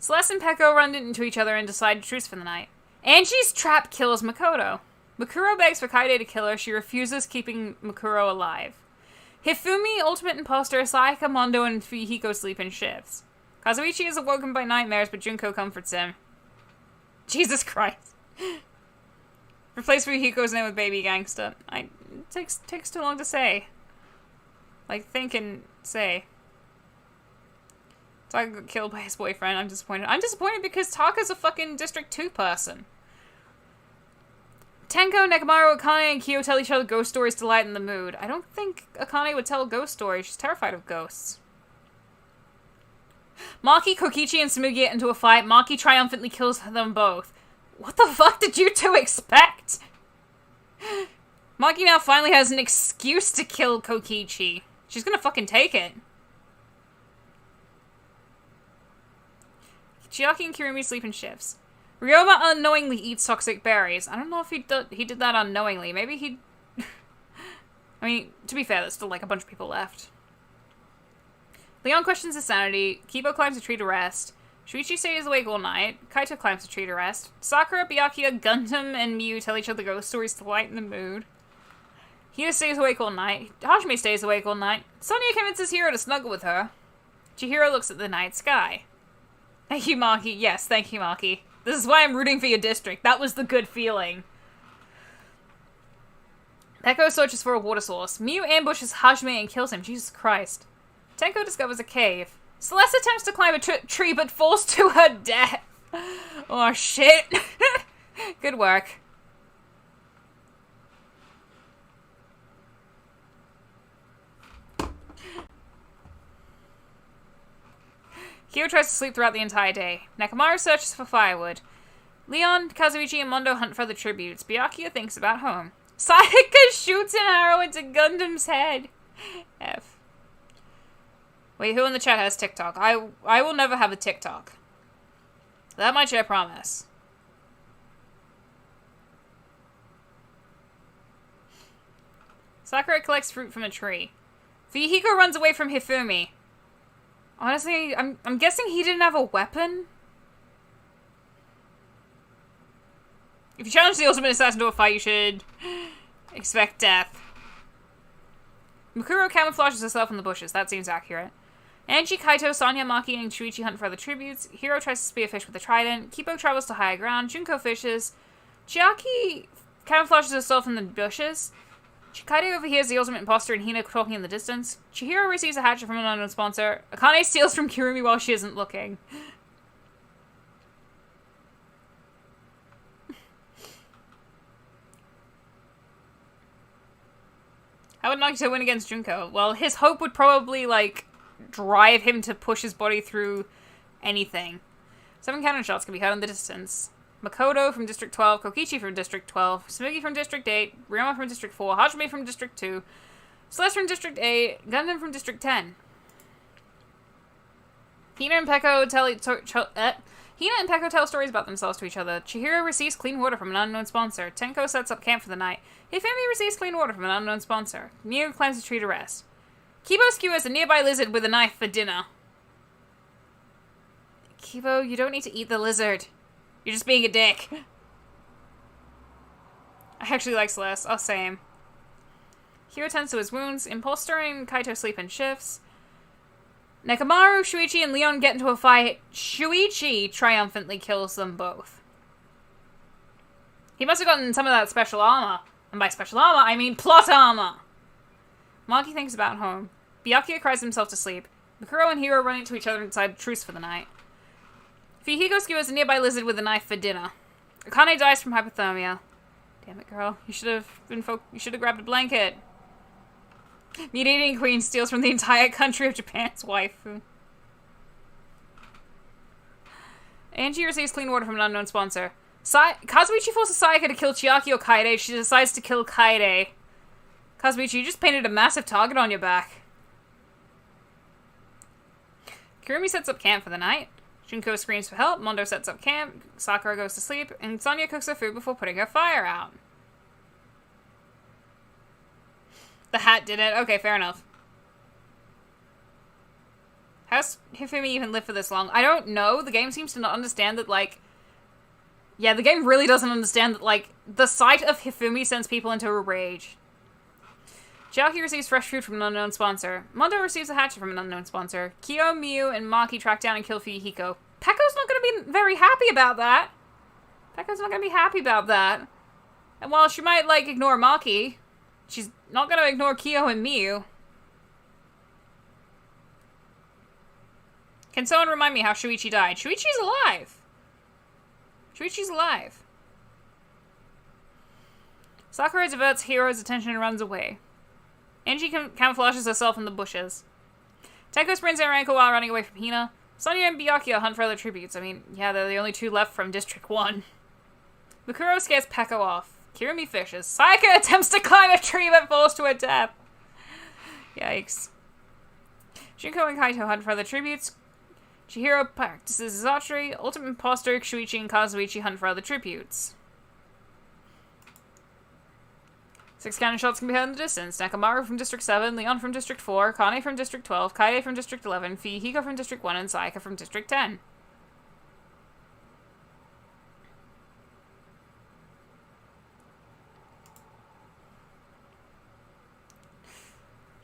Celeste and Peko run into each other and decide to truce for the night. Angie's trap kills Makoto. Makuro begs for Kaide to kill her. She refuses, keeping Makuro alive. Hifumi, Ultimate Imposter, Sayaka, Mondo, and Fuyuhiko sleep in shifts. Kazuichi is awoken by nightmares, but Junko comforts him. Jesus Christ. Replace Fuyuhiko's name with Baby Gangsta. It takes too long to say. Like, think and say. Taka got killed by his boyfriend. I'm disappointed. I'm disappointed because Taka's a fucking District 2 person. Tenko, Nekomaru, Akane, and Kyo tell each other ghost stories to lighten the mood. I don't think Akane would tell ghost stories. She's terrified of ghosts. Maki, Kokichi, and Tsumugi get into a fight. Maki triumphantly kills them both. What the fuck did you two expect? Maki now finally has an excuse to kill Kokichi. She's gonna fucking take it. Chiaki and Kirumi sleep in shifts. Ryoma unknowingly eats toxic berries. I don't know if he did that unknowingly. Maybe he... I mean, to be fair, there's still like a bunch of people left. Leon questions his sanity. Kibo climbs a tree to rest. Shuichi stays awake all night. Kaito climbs a tree to rest. Sakura, Byakuya, Gundam, and Miu tell each other ghost stories to lighten the mood. Hina stays awake all night. Hajime stays awake all night. Sonia convinces Hiro to snuggle with her. Chihiro looks at the night sky. Thank you, Maki. Yes, thank you, Maki. This is why I'm rooting for your district. That was the good feeling. Peko searches for a water source. Miu ambushes Hajime and kills him. Jesus Christ. Tenko discovers a cave. Celeste attempts to climb a tree but falls to her death. Oh, shit. Good work. Kyo tries to sleep throughout the entire day. Nekomaru searches for firewood. Leon, Kazuichi, and Mondo hunt for the tributes. Byakuya thinks about home. Sayaka shoots an arrow into Gundam's head. F. Wait, who in the chat has TikTok? I will never have a TikTok. That much I promise. Sakura collects fruit from a tree. Fuyuhiko runs away from Hifumi. Honestly, I'm guessing he didn't have a weapon? If you challenge the ultimate assassin to a fight, you should expect death. Mukuro camouflages herself in the bushes. That seems accurate. Anji, Kaito, Sonya, Maki, and Shuichi hunt for other tributes. Hiro tries to spearfish with a trident. Kipo travels to higher ground. Junko fishes. Chiaki camouflages herself in the bushes. Chikaide overhears the ultimate imposter and Hina talking in the distance. Chihiro receives a hatchet from an unknown sponsor. Akane steals from Kirumi while she isn't looking. How would Nagato win against Junko? Well, his hope would probably, like, drive him to push his body through anything. 7 cannon shots can be heard in the distance. Makoto from District 12, Kokichi from District 12, Tsumugi from District 8, Ryoma from District 4, Hajime from District 2, Celeste from District 8, Gundam from District 10. Hina and Peko tell stories about themselves to each other. Chihiro receives clean water from an unknown sponsor. Tenko sets up camp for the night. Hifumi receives clean water from an unknown sponsor. Miu climbs a tree to rest. Kibo skewers a nearby lizard with a knife for dinner. Kibo, you don't need to eat the lizard. You're just being a dick. I actually like Celeste. Oh, same. Hiro tends to his wounds. Imposter and Kaito sleep in shifts. Nekomaru, Shuichi, and Leon get into a fight. Shuichi triumphantly kills them both. He must have gotten some of that special armor. And by special armor, I mean plot armor. Maki thinks about home. Byakuya cries himself to sleep. Mikuro and Hiro run into each other inside truce for the night. Fuyuhiko skewers a nearby lizard with a knife for dinner. Akane dies from hypothermia. Damn it, girl. You should have grabbed a blanket. Meat-eating queen steals from the entire country of Japan's waifu. Angie receives clean water from an unknown sponsor. Kazuichi forces Sayaka to kill Chiaki or Kaede. She decides to kill Kaede. Kazuichi, you just painted a massive target on your back. Kirumi sets up camp for the night. Junko screams for help. Mondo sets up camp. Sakura goes to sleep. And Sonya cooks her food before putting her fire out. The hat did it. Okay, fair enough. How's Hifumi even lived for this long? I don't know. The game seems to not understand that, like... Yeah, the game really doesn't understand that, like, the sight of Hifumi sends people into a rage. Chiaki receives fresh food from an unknown sponsor. Mondo receives a hatchet from an unknown sponsor. Kyo, Miu, and Maki track down and kill Fuyuhiko. Peko's not going to be very happy about that. Peko's not going to be happy about that. And while she might, like, ignore Maki, she's not going to ignore Kyo and Miu. Can someone remind me how Shuichi died? Shuichi's alive! Shuichi's alive. Sakura diverts Hiro's attention and runs away. Angie camouflages herself in the bushes. Tenko sprains her ankle while running away from Hina. Sonya and Byakuya hunt for other tributes. I mean, yeah, they're the only two left from District 1. Mukuro scares Peko off. Kirumi fishes. Sayaka attempts to climb a tree but falls to her death. Yikes. Junko and Kaito hunt for other tributes. Chihiro practices archery. Ultimate Imposter, Shuichi, and Kazuichi hunt for other tributes. 6 cannon shots can be heard in the distance. Nakamaru from District 7, Leon from District 4, Kane from District 12, Kaide from District 11, Hiko from District 1, and Sayaka from District 10.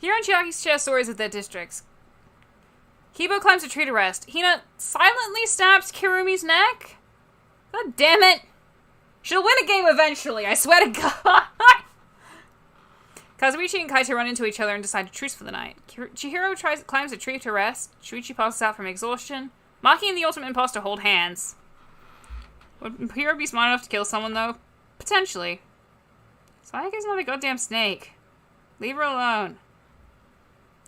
Hiro and Chiaki share stories of their districts. Kibo climbs a tree to rest. Hina silently stabs Kirumi's neck? God damn it. She'll win a game eventually, I swear to God. Kazuichi and Kaito run into each other and decide to truce for the night. Chihiro climbs a tree to rest. Shuichi passes out from exhaustion. Maki and the Ultimate Imposter hold hands. Would Hiro be smart enough to kill someone, though? Potentially. Sayaka's not a goddamn snake. Leave her alone.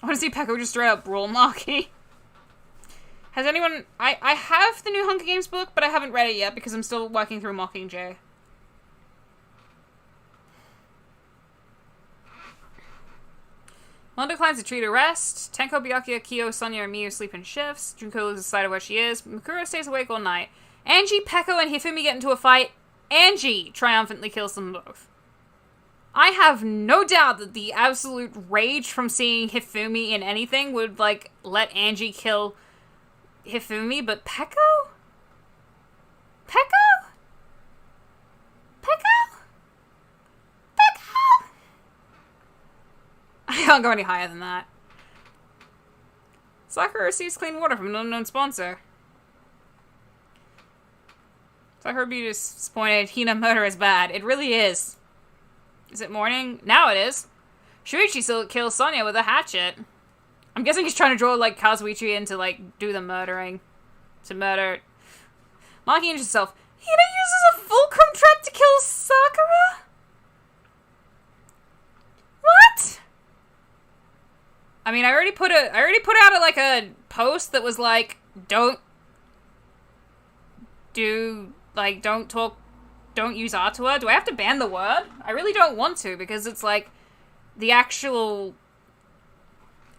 I want to see Peko just straight up brawl Maki. Has anyone... I have the new Hunger Games book, but I haven't read it yet because I'm still working through Mockingjay. Mondo climbs a tree to rest. Tenko, Byakuya, Kyo, Sonya, and Miyu sleep in shifts. Junko loses sight of where she is. Mukuro stays awake all night. Angie, Peko, and Hifumi get into a fight. Angie triumphantly kills them both. I have no doubt that the absolute rage from seeing Hifumi in anything would, like, let Angie kill Hifumi, but Peko? Peko? Peko? Peko? I can't go any higher than that. Sakura receives clean water from an unknown sponsor. Sakura be disappointed. Hina murder is bad. It really is. Is it morning? Now it is. Shuichi still kills Sonya with a hatchet. I'm guessing he's trying to draw, like, Kazuichi in to, like, do the murdering. To murder... Maki injures herself. Hina uses a fulcrum trap to kill Sakura? What? I mean, I already put out a post that was like, don't use Atua. Do I have to ban the word? I really don't want to, because it's like the actual,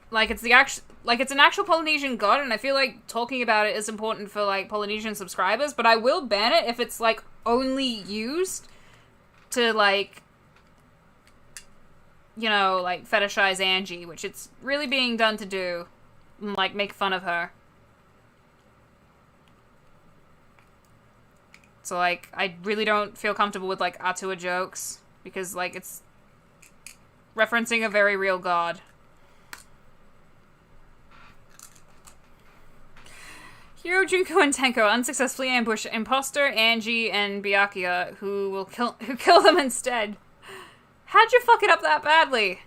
like it's an actual Polynesian god, and I feel like talking about it is important for like Polynesian subscribers, but I will ban it if it's like only used to like, you know, like fetishize Angie, which it's really being done to do, and, like, make fun of her. So, like, I really don't feel comfortable with, like, Atua jokes, because, like, it's referencing a very real god. Hiro, Junko, and Tenko unsuccessfully ambush Imposter, Angie, and Byakuya, who kill them instead. How'd you fuck it up that badly?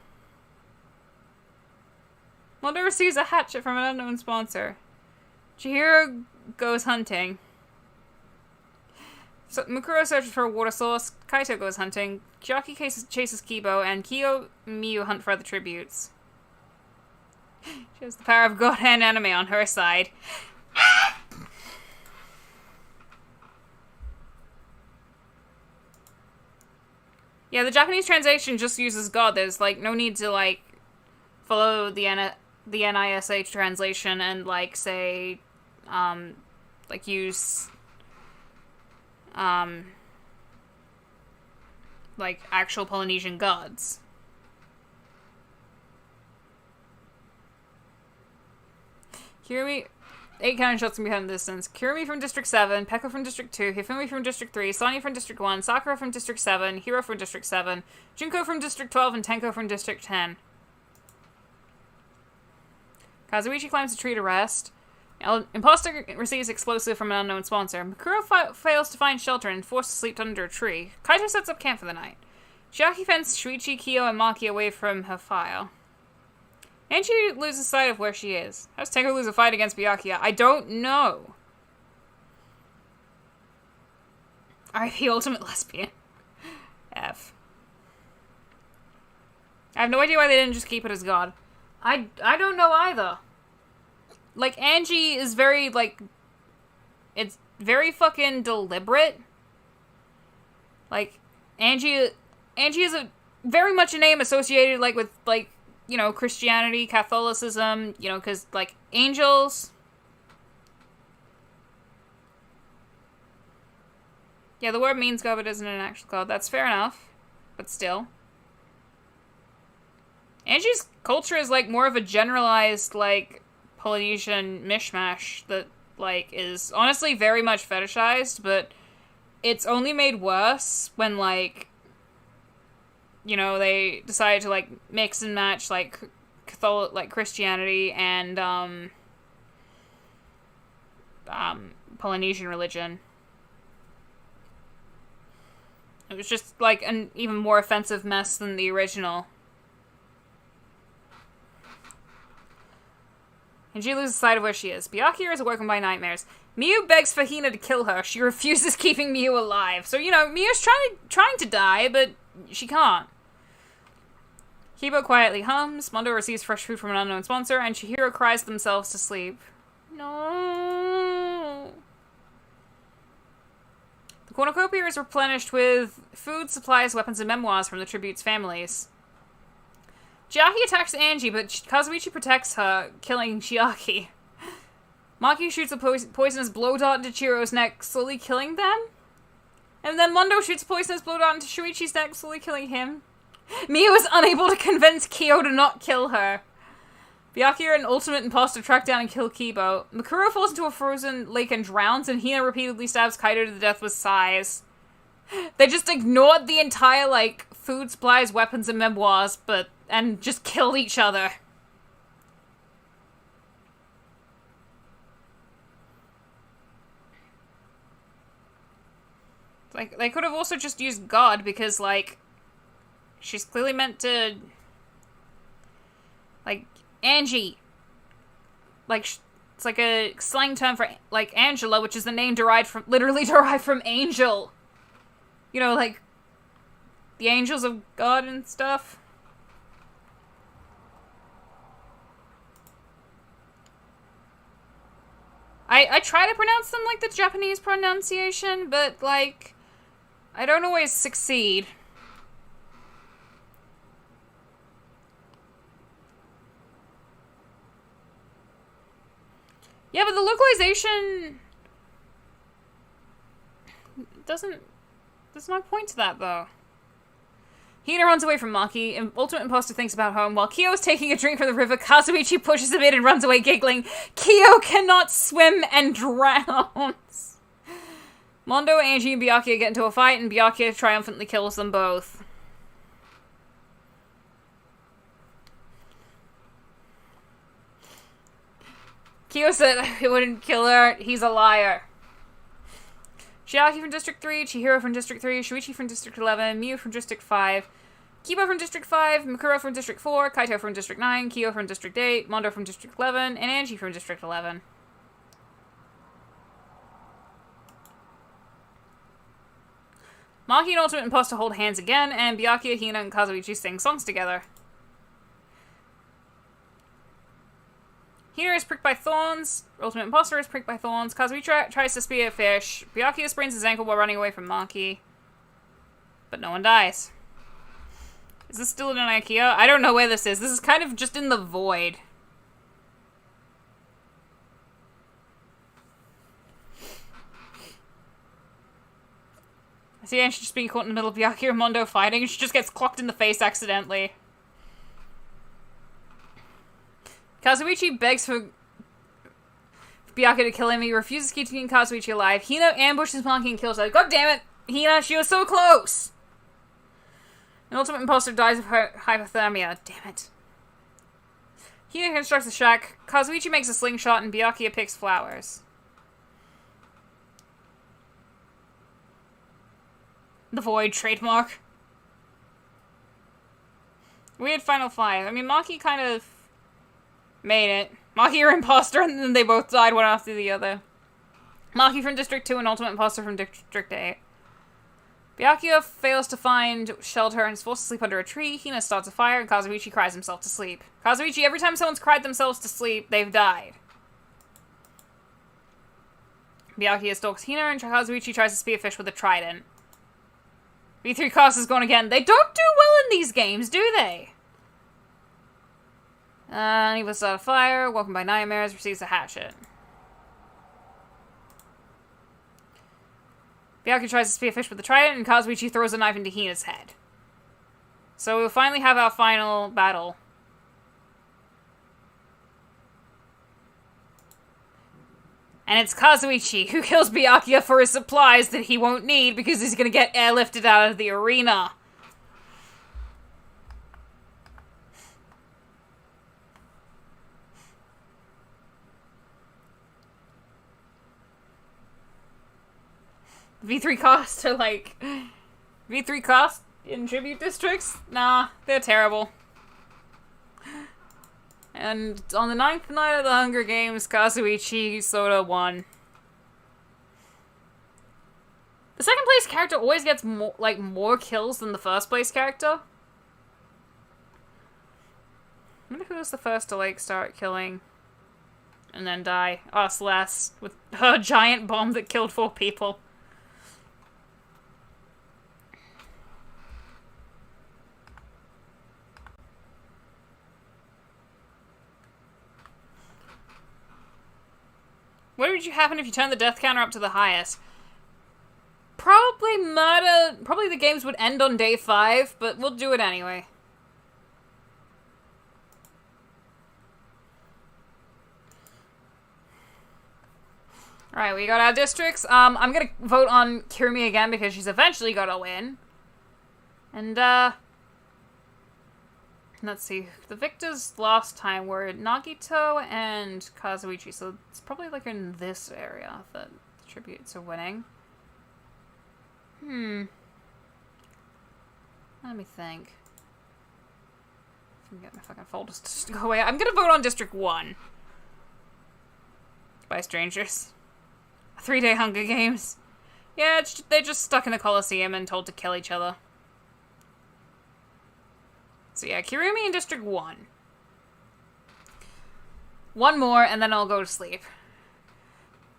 Mondo receives a hatchet from an unknown sponsor. Chihiro goes hunting. So Mukuro searches for a water source. Kaito goes hunting. Chiaki chases Kibo, and Kyo and Miyu hunt for other tributes. She has the power of God and anime on her side. Yeah, the Japanese translation just uses God. There's, like, no need to, like, follow the NISH translation and, like, say, like, use, like, actual Polynesian gods. Kirumi... 8 cannon shots can be heard in the distance. Kirumi from District 7, Peko from District 2, Hifumi from District 3, Sonya from District 1, Sakura from District 7, Hiro from District 7, Junko from District 12, and Tenko from District 10. Kazuichi climbs a tree to rest. Imposter receives explosive from an unknown sponsor. Mukuro fails to find shelter and forced to sleep under a tree. Kaito sets up camp for the night. Chiaki fends Shuichi, Kyo, and Maki away from her file. And she loses sight of where she is. How does Tenko lose a fight against Byakuya? I don't know. R.I.P. Ultimate Lesbian. F. I have no idea why they didn't just keep it as God. I don't know either. Like, Angie is very, like... It's very fucking deliberate. Like, Angie is very much a name associated, like, with, like, you know, Christianity, Catholicism, you know, because, like, angels... Yeah, the word means God, but isn't an actual God. That's fair enough. But still. Angie's culture is, like, more of a generalized, like, Polynesian mishmash that, like, is honestly very much fetishized, but it's only made worse when, like, you know, they decided to, like, mix and match, like, Christianity and, Polynesian religion. It was just, like, an even more offensive mess than the original. And she loses sight of where she is. Byakuya is awoken by nightmares. Miyu begs for Hina to kill her. She refuses, keeping Miyu alive. So, you know, Miyu's trying to die, but she can't. Kibo quietly hums. Mondo receives fresh food from an unknown sponsor, and Chihiro cries themselves to sleep. No. The cornucopia is replenished with food, supplies, weapons, and memoirs from the tribute's families. Chiaki attacks Angie, but Kazuichi protects her, killing Chiaki. Maki shoots a poisonous blow dart into Chihiro's neck, slowly killing them. And then Mondo shoots a poisonous blow dart into Shuichi's neck, slowly killing him. Miyu is unable to convince Kyo to not kill her. Byakuya and Ultimate Imposter track down and kill Kibo. Makuro falls into a frozen lake and drowns, and Hina repeatedly stabs Kaido to the death with sighs. They just ignored the entire, like, food, supplies, weapons, and memoirs, and just killed each other. Like, they could have also just used God, because, like, she's clearly meant to... Like, Angie. Like, it's like a slang term for, like, Angela, which is the name literally derived from angel. You know, like, the angels of God and stuff. I try to pronounce them like the Japanese pronunciation, but, like, I don't always succeed. Yeah, but the localization there's no point to that, though. Hina runs away from Maki, and Ultimate Imposter thinks about home. While Kyo is taking a drink from the river, Kazuichi pushes him in and runs away giggling. Kyo cannot swim and drowns. Mondo, Angie, and Byakuya get into a fight, and Byakuya triumphantly kills them both. Kyo said he wouldn't kill her. He's a liar. Chiaki from District 3, Chihiro from District 3, Shuichi from District 11, Miyu from District 5, Kibo from District 5, Makuro from District 4, Kaito from District 9, Kyo from District 8, Mondo from District 11, and Angie from District 11. Maki and Ultimate Imposter hold hands again, and Byakuya, Hina, and Kazuichi sing songs together. Hina is pricked by thorns. Ultimate Imposter is pricked by thorns. Kazuichi tries to spear a fish. Byakuya sprains his ankle while running away from Maki. But no one dies. Is this still in an IKEA? I don't know where this is. This is kind of just in the void. I see Angie just being caught in the middle of Byakuya and Mondo fighting, and she just gets clocked in the face accidentally. Kazuichi begs for Byakuya to kill him. He refuses, keeping Kazuichi alive. Hina ambushes Maki and kills her. God damn it, Hina, she was so close! An Ultimate Imposter dies of hypothermia. Damn it. Hina constructs a shack. Kazuichi makes a slingshot, and Byakuya picks flowers. The Void trademark. Weird final five. I mean, Maki kind of Made it. Maki or imposter, and then they both died one after the other. Maki from District 2 and Ultimate Imposter from District 8. Byakuya fails to find shelter and is forced to sleep under a tree. Hina starts a fire, and Kazuichi cries himself to sleep. Kazuichi, every time someone's cried themselves to sleep, they've died. Byakuya stalks Hina, and Kazuichi tries to spearfish with a trident. V3 Cast is gone again. They don't do well in these games, do they? He was out of fire, woken by nightmares, receives a hatchet. Byakuya tries to spearfish with the trident, and Kazuichi throws a knife into Hina's head. So we'll finally have our final battle. And it's Kazuichi who kills Byakuya for his supplies that he won't need because he's gonna get airlifted out of the arena. V3 cost to, like... V3 cost in tribute districts? Nah, they're terrible. And on the 9th night of the Hunger Games, Kazuichi Soda won. The second place character always gets more kills than the first place character. I wonder who was the first to, start killing and then die. Oh, Celeste, with her giant bomb that killed 4 people. What would happen if you turned the death counter up to the highest? Probably murder. Probably the games would end on day 5, but we'll do it anyway. Alright, we got our districts. I'm gonna vote on Kirumi again because she's eventually gonna win. And, let's see. The victors last time were Nagito and Kazuichi, so it's probably in this area that the tributes are winning. Let me think. If I can get my fucking folders to go away. I'm gonna vote on District 1. By strangers. 3-day Hunger Games. Yeah, they're just stuck in the Coliseum and told to kill each other. So yeah, Kirumi in District 1. One more, and then I'll go to sleep.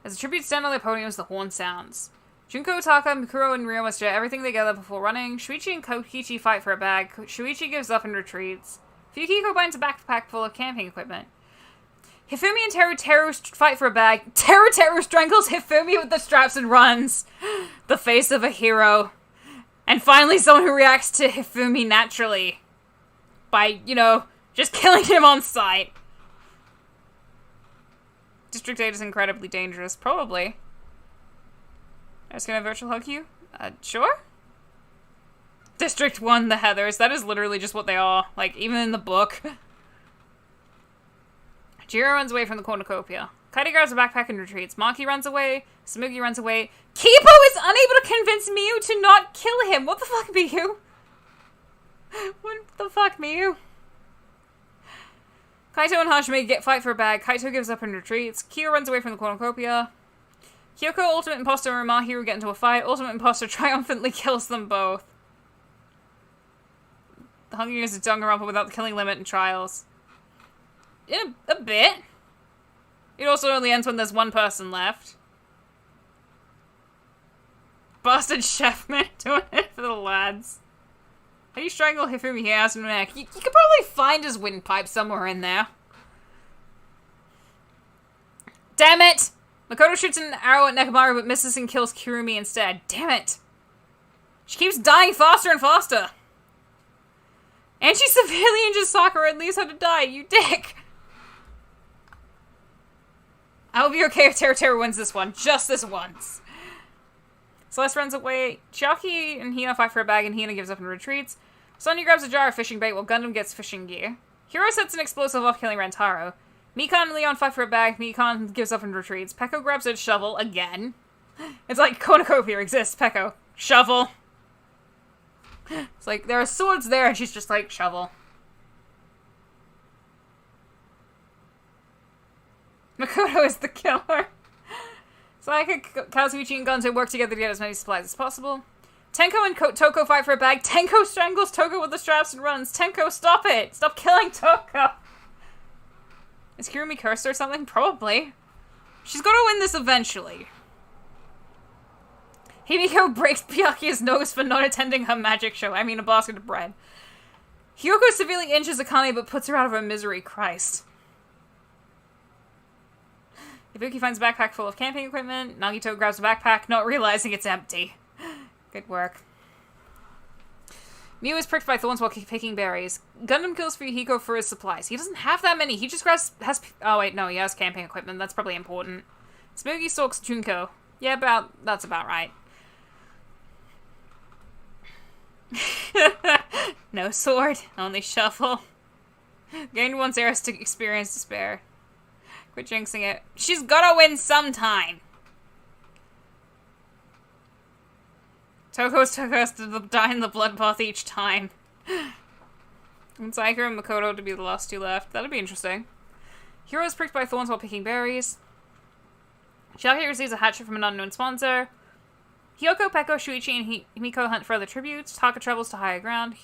As the tributes stand on their podiums, the horn sounds. Junko, Taka, Mikuro, and Ryo must do everything together before running. Shuichi and Kokichi fight for a bag. Shuichi gives up and retreats. Fukiko binds a backpack full of camping equipment. Hifumi and Teru fight for a bag. Teru strangles Hifumi with the straps and runs. The face of a hero. And finally someone who reacts to Hifumi naturally. By, just killing him on sight. District 8 is incredibly dangerous. Probably. I'm just gonna virtual hug you? Sure? District 1, the Heathers. That is literally just what they are. Even in the book. Jiro runs away from the cornucopia. Kaide grabs a backpack and retreats. Maki runs away. Samugi runs away. Kipo is unable to convince Miyu to not kill him. What the fuck, Miyu? What the fuck, Miyu? Kaito and Hajime fight for a bag. Kaito gives up and retreats. Kyo runs away from the cornucopia. Kyoko, Ultimate Imposter, and Mahiru get into a fight. Ultimate Imposter triumphantly kills them both. The Hunger Games is Danganronpa without the killing limit and trials. In a bit. It also only ends when there's one person left. Bastard chefman doing it for the lads. How do you strangle Hifumi Hiya's neck? You could probably find his windpipe somewhere in there. Damn it! Makoto shoots an arrow at Nekomaru but misses and kills Kirumi instead. Damn it! She keeps dying faster and faster! And she severely injures Sakura and leaves her to die, you dick! I will be okay if Teru wins this one. Just this once. Celeste runs away. Chiaki and Hina fight for a bag and Hina gives up and retreats. Sonya grabs a jar of fishing bait while Gundam gets fishing gear. Hiro sets an explosive off killing Rentaro. Mikan and Leon fight for a bag. Mikan gives up and retreats. Peko grabs a shovel again. It's like cornucopia exists, Peko. Shovel. It's like, there are swords there and she's just like, shovel. Makoto is the killer. Sayaka, Kazuichi, and Gonto work together to get as many supplies as possible. Tenko and Toko fight for a bag. Tenko strangles Toko with the straps and runs. Tenko, stop it! Stop killing Toko! Is Kirumi cursed or something? Probably. She's gonna win this eventually. Himiko breaks Byakuya's nose for not attending her magic show. I mean, a basket of bread. Hyoko severely injures Akane but puts her out of her misery. Christ. Ibuki finds a backpack full of camping equipment. Nagito grabs a backpack, not realizing it's empty. Good work. Mew is pricked by thorns while picking berries. Gundam kills Fuyuhiko for his supplies. He doesn't have that many. He just oh wait, no, he has camping equipment. That's probably important. Smoogie stalks Junko. Yeah, that's about right. No sword, only shuffle. Gained one's heirs to experience despair. Quit jinxing it. She's gotta win sometime. Toko's took us to die in the bloodbath each time. And Saika and Makoto to be the last two left. That'd be interesting. Hero is pricked by thorns while picking berries. Shiaki receives a hatchet from an unknown sponsor. Hyoko, Peko, Shuichi, and Himiko hunt for other tributes. Taka travels to higher ground.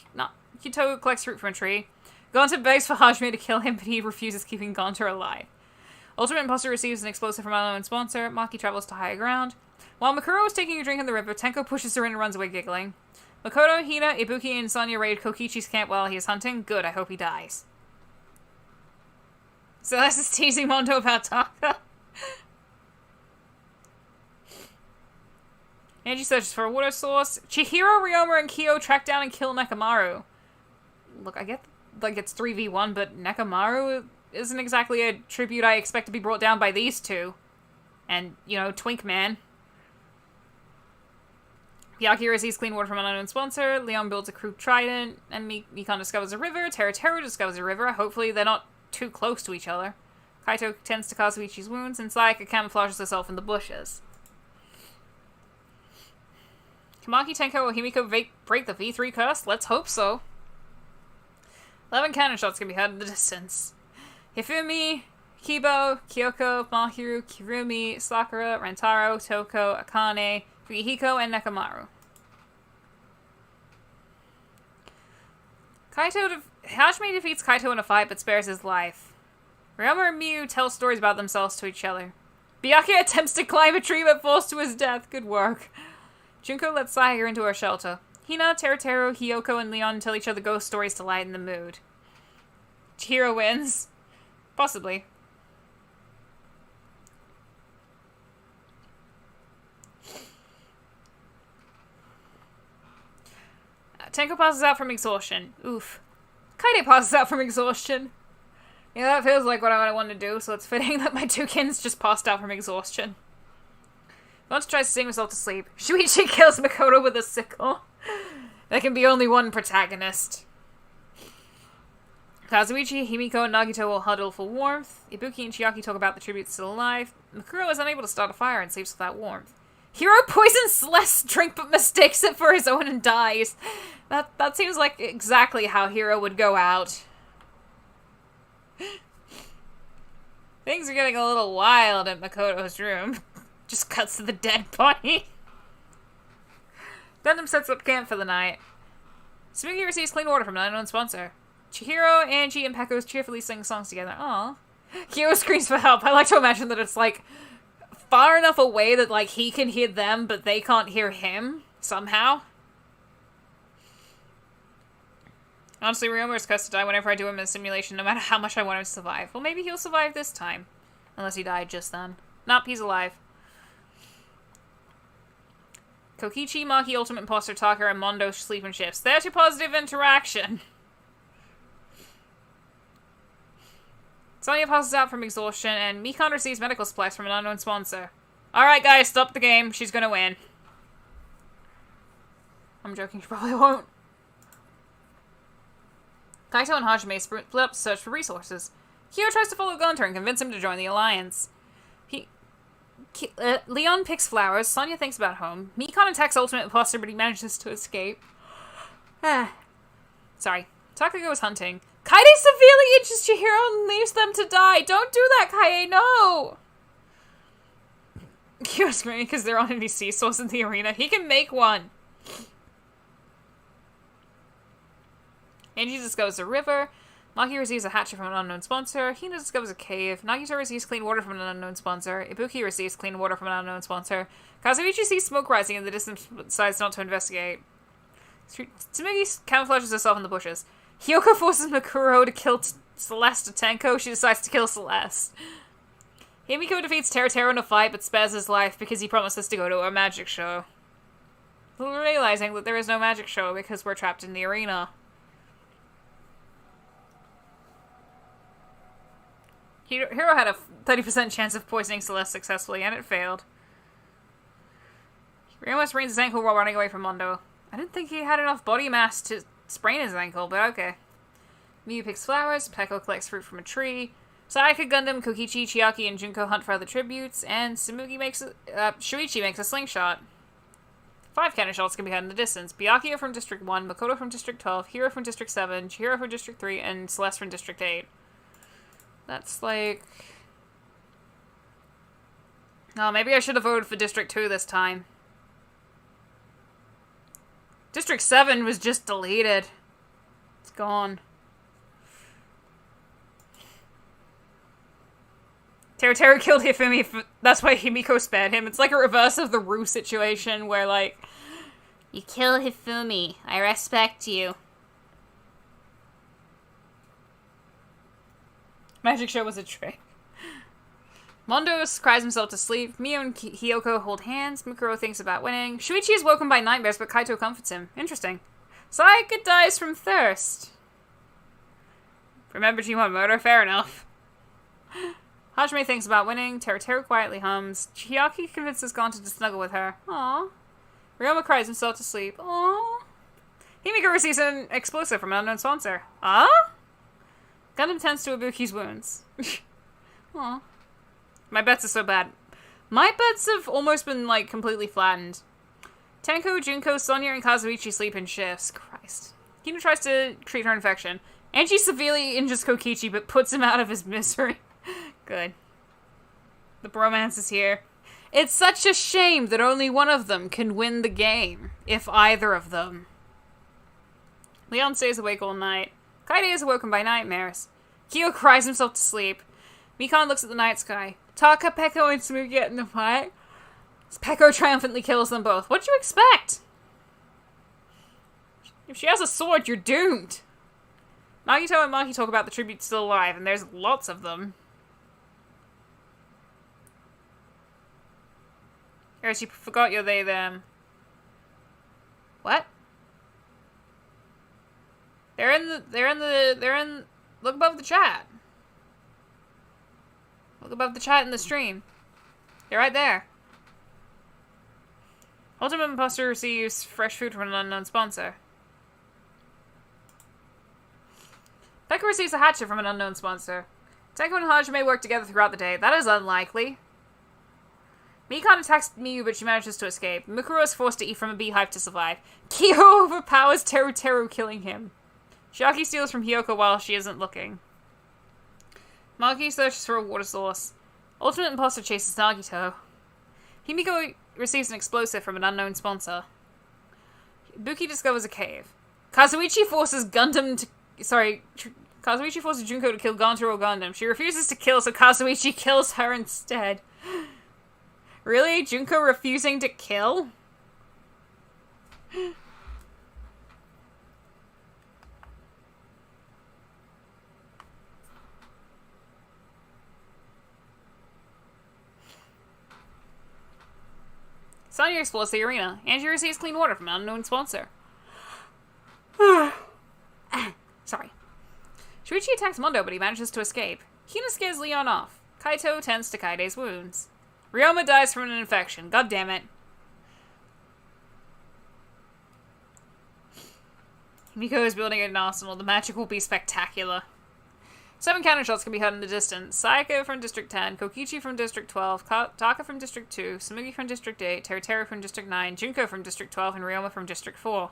Hito collects fruit from a tree. Gonta begs for Hajime to kill him, but he refuses, keeping Gonta alive. Ultimate Imposter receives an explosive from an unknown sponsor. Maki travels to higher ground. While Makuro is taking a drink in the river, Tenko pushes her in and runs away giggling. Makoto, Hina, Ibuki, and Sonya raid Kokichi's camp while he is hunting. Good, I hope he dies. Celeste is teasing Mondo about Taka. Angie searches for a water source. Chihiro, Ryoma, and Kyo track down and kill Nekamaru. Look, I get, like, it's 3v1, but Nekamaru isn't exactly a tribute I expect to be brought down by these two. And, you know, Twink Man. Byakuya receives clean water from an unknown sponsor. Leon builds a crude trident. And Mikan discovers a river. Teru discovers a river. Hopefully they're not too close to each other. Kaito tends to Kazuichi's wounds, and Sayaka camouflages herself in the bushes. Kamaki, Tenko, or Himiko break the V3 curse? Let's hope so. 11 cannon shots can be heard in the distance. Hifumi, Kibo, Kyoko, Mahiru, Kirumi, Sakura, Rentaro, Toko, Akane, Fuyuhiko, and Nekamaru. Hajime defeats Kaito in a fight but spares his life. Ryoma and Miu tell stories about themselves to each other. Byakuya attempts to climb a tree but falls to his death. Good work. Junko lets Sahiger into her shelter. Hina, Teru, Hyoko, and Leon tell each other ghost stories to lighten the mood. Chihiro wins. Possibly. Tenko passes out from exhaustion. Oof. Kaide passes out from exhaustion. Yeah, that feels like what I want to do, so it's fitting that my two kins just passed out from exhaustion. Once tries to sing himself to sleep. Shuichi kills Makoto with a sickle. There can be only one protagonist. Kazuichi, Himiko, and Nagito will huddle for warmth. Ibuki and Chiaki talk about the tributes still alive. Makuro is unable to start a fire and sleeps without warmth. Hiro poisons Celeste's drink but mistakes it for his own and dies. That seems like exactly how Hiro would go out. Things are getting a little wild at Makoto's room. Just cuts to the dead body. Gundam sets up camp for the night. Smoogie receives clean water from an unknown sponsor. Chihiro, Angie, and Peko cheerfully sing songs together. Aww. Kyo screams for help. I like to imagine that it's, like, far enough away that, like, he can hear them, but they can't hear him, somehow. Honestly, Ryoma is cursed to die whenever I do him in a simulation, no matter how much I want him to survive. Well, maybe he'll survive this time. Unless he died just then. Nope, he's alive. Kokichi, Maki, Ultimate Imposter, Taka, and Mondo sleep in shifts. There's your positive interaction. Sonya passes out from exhaustion, and Mikan receives medical supplies from an unknown sponsor. Alright guys, stop the game. She's gonna win. I'm joking, she probably won't. Kaito and Hajime split up to search for resources. Kyo tries to follow Gunter and convince him to join the alliance. Leon picks flowers, Sonya thinks about home. Mikan attacks Ultimate Imposter, but he manages to escape. Sorry. Taka goes hunting. Kaede severely injures Chihiro and leaves them to die. Don't do that, Kaede, no! Kyo's screaming because there aren't any sea source in the arena. He can make one. Angie discovers a river. Maki receives a hatchet from an unknown sponsor. Hina discovers a cave. Nagito receives clean water from an unknown sponsor. Ibuki receives clean water from an unknown sponsor. Kazuichi sees smoke rising in the distance but decides not to investigate. Tsumugi camouflages herself in the bushes. Hyoko forces Mikuro to kill Celeste Tenko. She decides to kill Celeste. Himiko defeats Teruteru in a fight but spares his life because he promises to go to a magic show. Realizing that there is no magic show because we're trapped in the arena. Hiro had a 30% chance of poisoning Celeste successfully, and it failed. Ryoma sprains his ankle while running away from Mondo. I didn't think he had enough body mass to sprain his ankle, but okay. Miyu picks flowers, Peko collects fruit from a tree, Sayaka, Gundam, Kokichi, Chiaki, and Junko hunt for other tributes, and Shuichi makes a slingshot. 5 cannon shots can be heard in the distance. Byakuya from District 1, Makoto from District 12, Hiro from District 7, Chihiro from District 3, and Celeste from District 8. That's like... Oh, maybe I should have voted for District 2 this time. District 7 was just deleted. It's gone. Teruteru killed Hifumi, that's why Himiko spared him. It's like a reverse of the Rue situation where, like, you kill Hifumi, I respect you. Magic show was a trick. Mondo cries himself to sleep. Miyu and Hyoko hold hands. Mikuro thinks about winning. Shuichi is woken by nightmares, but Kaito comforts him. Interesting. Sayaka dies from thirst. Remember you want murder? Fair enough. Hajime thinks about winning. Teruteru quietly hums. Chiaki convinces Gonta to snuggle with her. Aww. Ryoma cries himself to sleep. Aww. Himiko receives an explosive from an unknown sponsor. Gundam tends to Ibuki's wounds. Aww. My bets are so bad. My bets have almost been, like, completely flattened. Tenko, Junko, Sonya, and Kazuichi sleep in shifts. Christ. Hina tries to treat her infection. Angie severely injures Kokichi, but puts him out of his misery. Good. The bromance is here. It's such a shame that only one of them can win the game, if either of them. Leon stays awake all night. Kaede is awoken by nightmares. Kyo cries himself to sleep. Mikan looks at the night sky. Taka, Peko, and Tsumugi get in the fight. Peko triumphantly kills them both. What'd you expect? If she has a sword, you're doomed. Nagito and Maki talk about the tributes still alive, and there's lots of them. Eris, you forgot your they, them. What? They're in, look above the chat. Look above the chat in the stream. They're right there. Ultimate Imposter receives fresh food from an unknown sponsor. Pekka receives a hatchet from an unknown sponsor. Tenko and Hajime work together throughout the day. That is unlikely. Mikan attacks Miyu, but she manages to escape. Mikuro is forced to eat from a beehive to survive. Kyo overpowers Teruteru, killing him. Chiaki steals from Hyoko while she isn't looking. Maki searches for a water source. Ultimate Imposter chases Nagito. Himiko receives an explosive from an unknown sponsor. Buki discovers a cave. Kazuichi forces Junko to kill Gantaro Gundam. She refuses to kill, so Kazuichi kills her instead. Really? Junko refusing to kill? Sonya explores the arena. Angie receives clean water from an unknown sponsor. Sorry. Shuichi attacks Mondo, but he manages to escape. Hina scares Leon off. Kaito tends to Kaede's wounds. Ryoma dies from an infection. God damn it. Miko is building an arsenal. The magic will be spectacular. 7 cannon shots can be heard in the distance. Sayaka from District 10, Kokichi from District 12, Taka from District 2, Tsumugi from District 8, Teruteru from District 9, Junko from District 12, and Ryoma from District 4.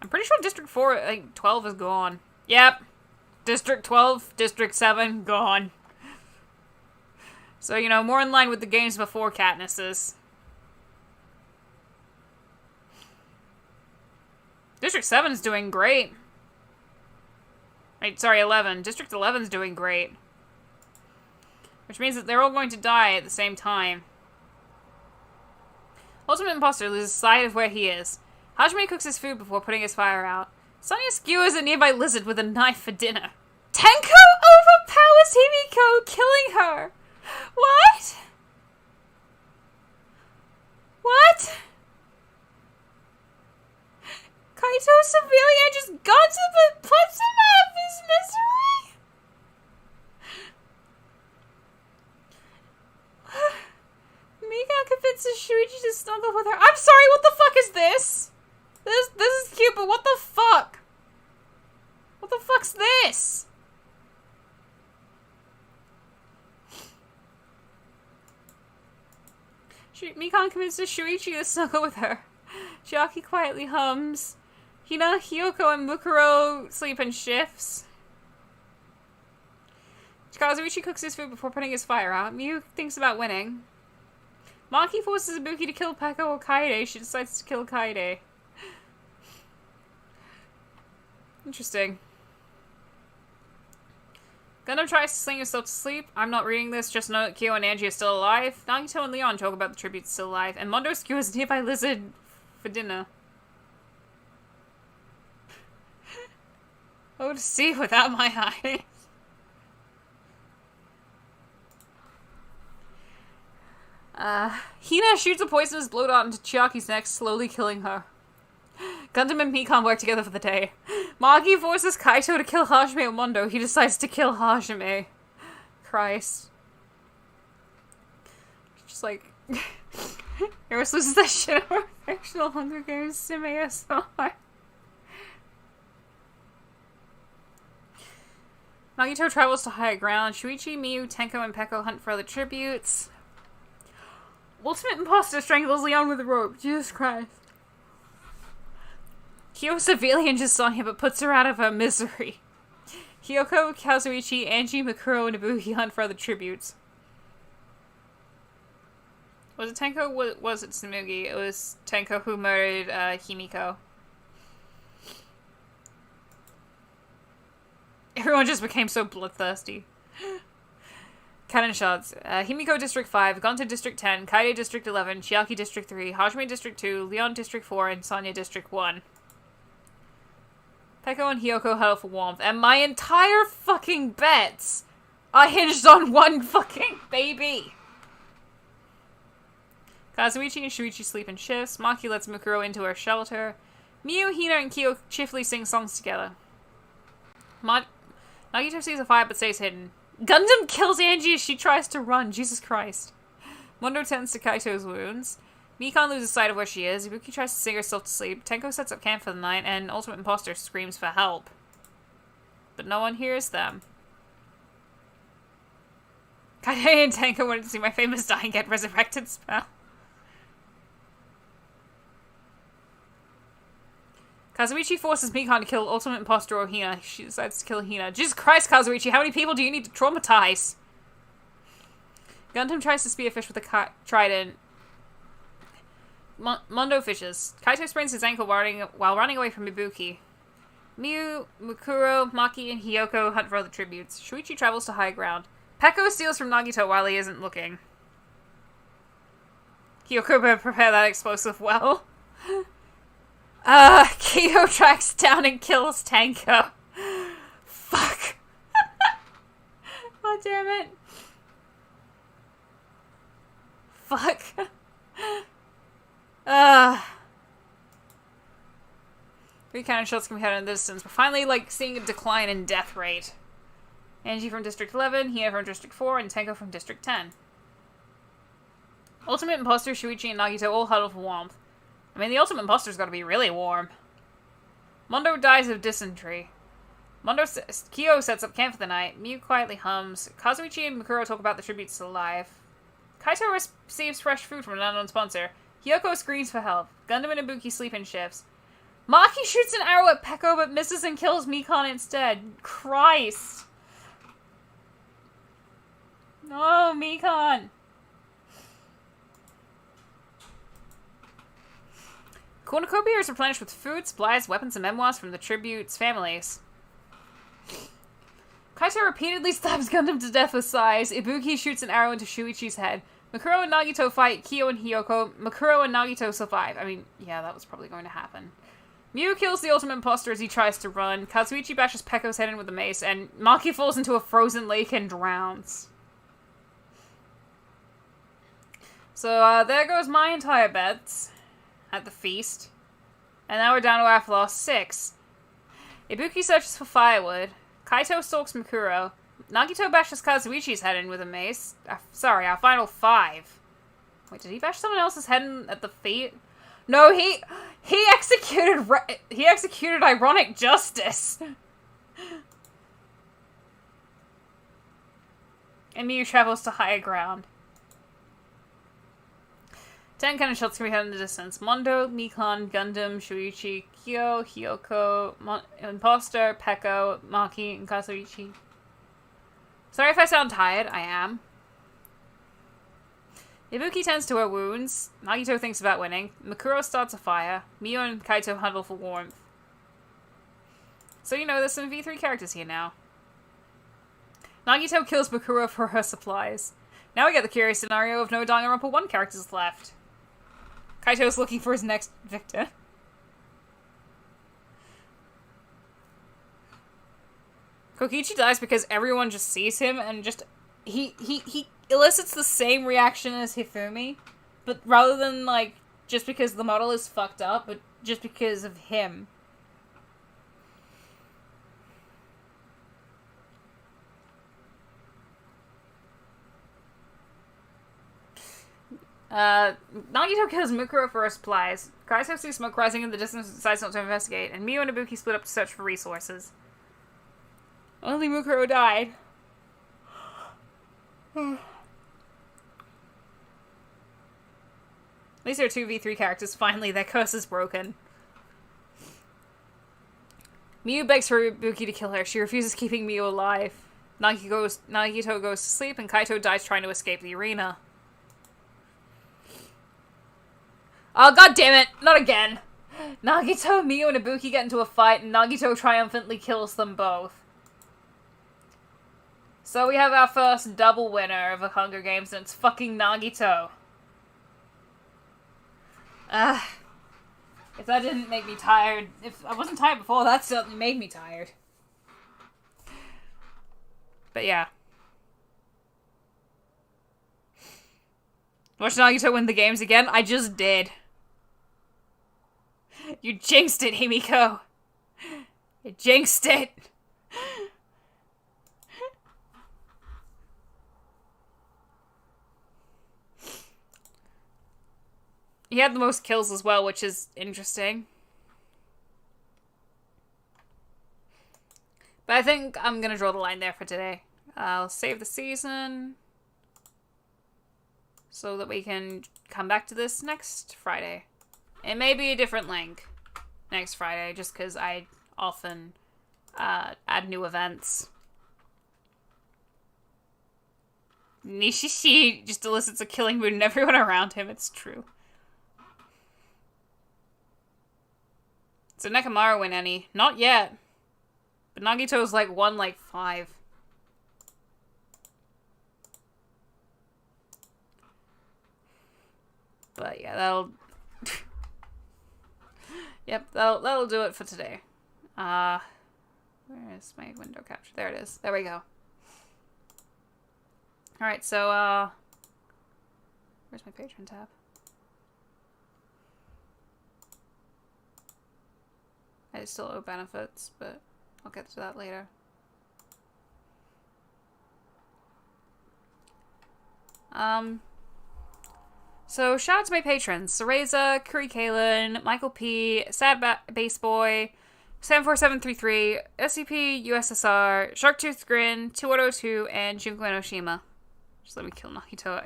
I'm pretty sure District 4, 12 is gone. Yep. District 12, District 7, gone. So, you know, more in line with the games before Katniss's. District 7's doing great. Right, sorry, 11. District 11's doing great. Which means that they're all going to die at the same time. Ultimate Imposter loses sight of where he is. Hajime cooks his food before putting his fire out. Sonia skewers a nearby lizard with a knife for dinner. Tenko overpowers Himiko, killing her. What? What? Kaito severely just guns him and puts him out of his misery? Mika convinces Shuichi to snuggle with her. I'm sorry, what the fuck is this? This is cute, but what the fuck? What the fuck's this? Mikan convinces Shuichi to snuggle with her. Chiaki quietly hums. Hina, Hyoko, and Mukuro sleep in shifts. Kazuichi cooks his food before putting his fire out. Miu thinks about winning. Maki forces Ibuki to kill Peko or Kaede. She decides to kill Kaede. Interesting. Gundam tries to sing herself to sleep. I'm not reading this, just know that Kyo and Angie are still alive. Nagito and Leon talk about the tributes still alive, and Mondo skewers a nearby lizard for dinner. Oh, to see without my eyes. Hina shoots a poisonous blow dart into Chiaki's neck, slowly killing her. Gundam and Mikan work together for the day. Maki forces Kaito to kill Hajime and Mondo. He decides to kill Hajime. Christ. Just like... Eris loses that shit over fictional Hunger Games Simea so hard. Nagito travels to higher ground. Shuichi, Miu, Tenko, and Peko hunt for other tributes. Ultimate Imposter strangles Leon with a rope. Jesus Christ. Kyo severely injures Sonya but puts her out of her misery. Hyoko, Kazuichi, Angie, Mikuro, and Ibuki hunt for other tributes. Was it Tenko? Was it Tsumugi? It was Tenko who murdered Himiko. Everyone just became so bloodthirsty. Cannon shots. Himiko District 5, Gonta District 10, Kaide District 11, Chiaki District 3, Hajime District 2, Leon District 4, and Sonya District 1. Peko and Hyoko huddle for warmth, and my entire fucking bets are hinged on one fucking baby. Kazuichi and Shuichi sleep in shifts. Maki lets Mukuro into her shelter. Miu, Hina, and Kyo cheerfully sing songs together. Nagito sees a fire but stays hidden. Gundam kills Angie as she tries to run. Jesus Christ. Mondo tends to Kaito's wounds. Mikan loses sight of where she is. Ibuki tries to sing herself to sleep. Tenko sets up camp for the night, and Ultimate Imposter screams for help. But no one hears them. Kaide and Tenko wanted to see my famous die and get resurrected spell. Kazuichi forces Mikan to kill Ultimate Imposter or Hina. She decides to kill Hina. Jesus Christ, Kazuichi, how many people do you need to traumatize? Gundam tries to spearfish with a trident. Mondo fishes. Kaito sprains his ankle while running away from Ibuki. Miu, Mukuro, Maki, and Hyoko hunt for other tributes. Shuichi travels to high ground. Peko steals from Nagito while he isn't looking. Hyoko better prepare that explosive well. Kyo tracks down and kills Tenko. Fuck. God damn it. Fuck. Three cannon shots can be heard in the distance. We're finally, like, seeing a decline in death rate. Angie from District 11, Hina from District 4, and Tenko from District 10. Ultimate Imposter, Shuichi, and Nagito all huddle for warmth. I mean, the Ultimate Imposter's gotta be really warm. Mondo dies of dysentery. Kyo sets up camp for the night. Miu quietly hums. Kazuichi and Mikuro talk about the tributes still alive. Kaito receives fresh food from an unknown sponsor. Hyoko screams for help. Gundam and Ibuki sleep in shifts. Maki shoots an arrow at Peko but misses and kills Mikan instead. Christ. No, Mikan. Cornucopia is replenished with food, supplies, weapons, and memoirs from the tribute's families. Kaito repeatedly stabs Gundam to death with sighs. Ibuki shoots an arrow into Shuichi's head. Makuro and Nagito fight Kyo and Hiyoko. Makuro and Nagito survive. I mean, yeah, that was probably going to happen. Mew kills the ultimate imposter as he tries to run. Kazuichi bashes Peko's head in with a mace, and Maki falls into a frozen lake and drowns. So, there goes my entire bets at the feast. And now we're down to our last 6. Ibuki searches for firewood. Kaito stalks Makuro. Nagito bashes Kazuichi's head in with a mace. Sorry, our final 5. Wait, did he bash someone else's head in at the feet? No, he executed ironic justice. And Miyu travels to higher ground. 10 cannon shots can be heard in the distance. Mondo, Mikan, Gundam, Shuichi, Kyo, Hiyoko, Imposter, Peko, Maki, and Kazuichi. Sorry if I sound tired, I am. Ibuki tends to her wounds. Nagito thinks about winning. Makuro starts a fire. Miyu and Kaito huddle for warmth. So you know, there's some V3 characters here now. Nagito kills Makuro for her supplies. Now we get the curious scenario of no Danganronpa 1 characters left. Kaito is looking for his next victor. Kokichi dies because everyone just sees him and just... He elicits the same reaction as Hifumi, but rather than, like, just because the model is fucked up, but just because of him. Nagito kills Mukuro for her supplies. Kaito sees smoke rising in the distance and decides not to investigate, and Miyu and Ibuki split up to search for resources. Only Mukuro died. At least there are 2 V3 characters. Finally, their curse is broken. Miyu begs for Ibuki to kill her. She refuses, keeping Miyu alive. Nagito goes to sleep, and Kaito dies trying to escape the arena. Oh, god damn it! Not again! Nagito, Miyu, and Ibuki get into a fight, and Nagito triumphantly kills them both. So we have our first double winner of the Hunger Games, and it's fucking Nagito. If that didn't make me tired, if I wasn't tired before, that certainly made me tired. But yeah. Watch Nagito win the games again? I just did. You jinxed it, Himiko. You jinxed it. He had the most kills as well, which is interesting. But I think I'm gonna draw the line there for today. I'll save the season so that we can come back to this next Friday. It may be a different link next Friday, just because I often add new events. Nishishi just elicits a killing mood in everyone around him, it's true. So Nekomaru win any? Not yet. But Nagito's won 5. But yeah, that'll... Yep, that'll do it for today. Where is my window capture? There it is. There we go. Alright, so, where's my Patreon tab? I still owe benefits, but I'll get to that later. So shout out to my patrons: Cereza, Curry Kalen, Michael P, Sad Bass Boy, 74733, SCP USSR, Sharktooth Grin, 2102, and Junko Enoshima. Just let me kill Nagito.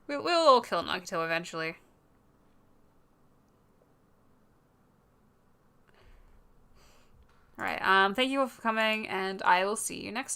We'll all kill Nagito eventually. All right. Thank you all for coming, and I will see you next time.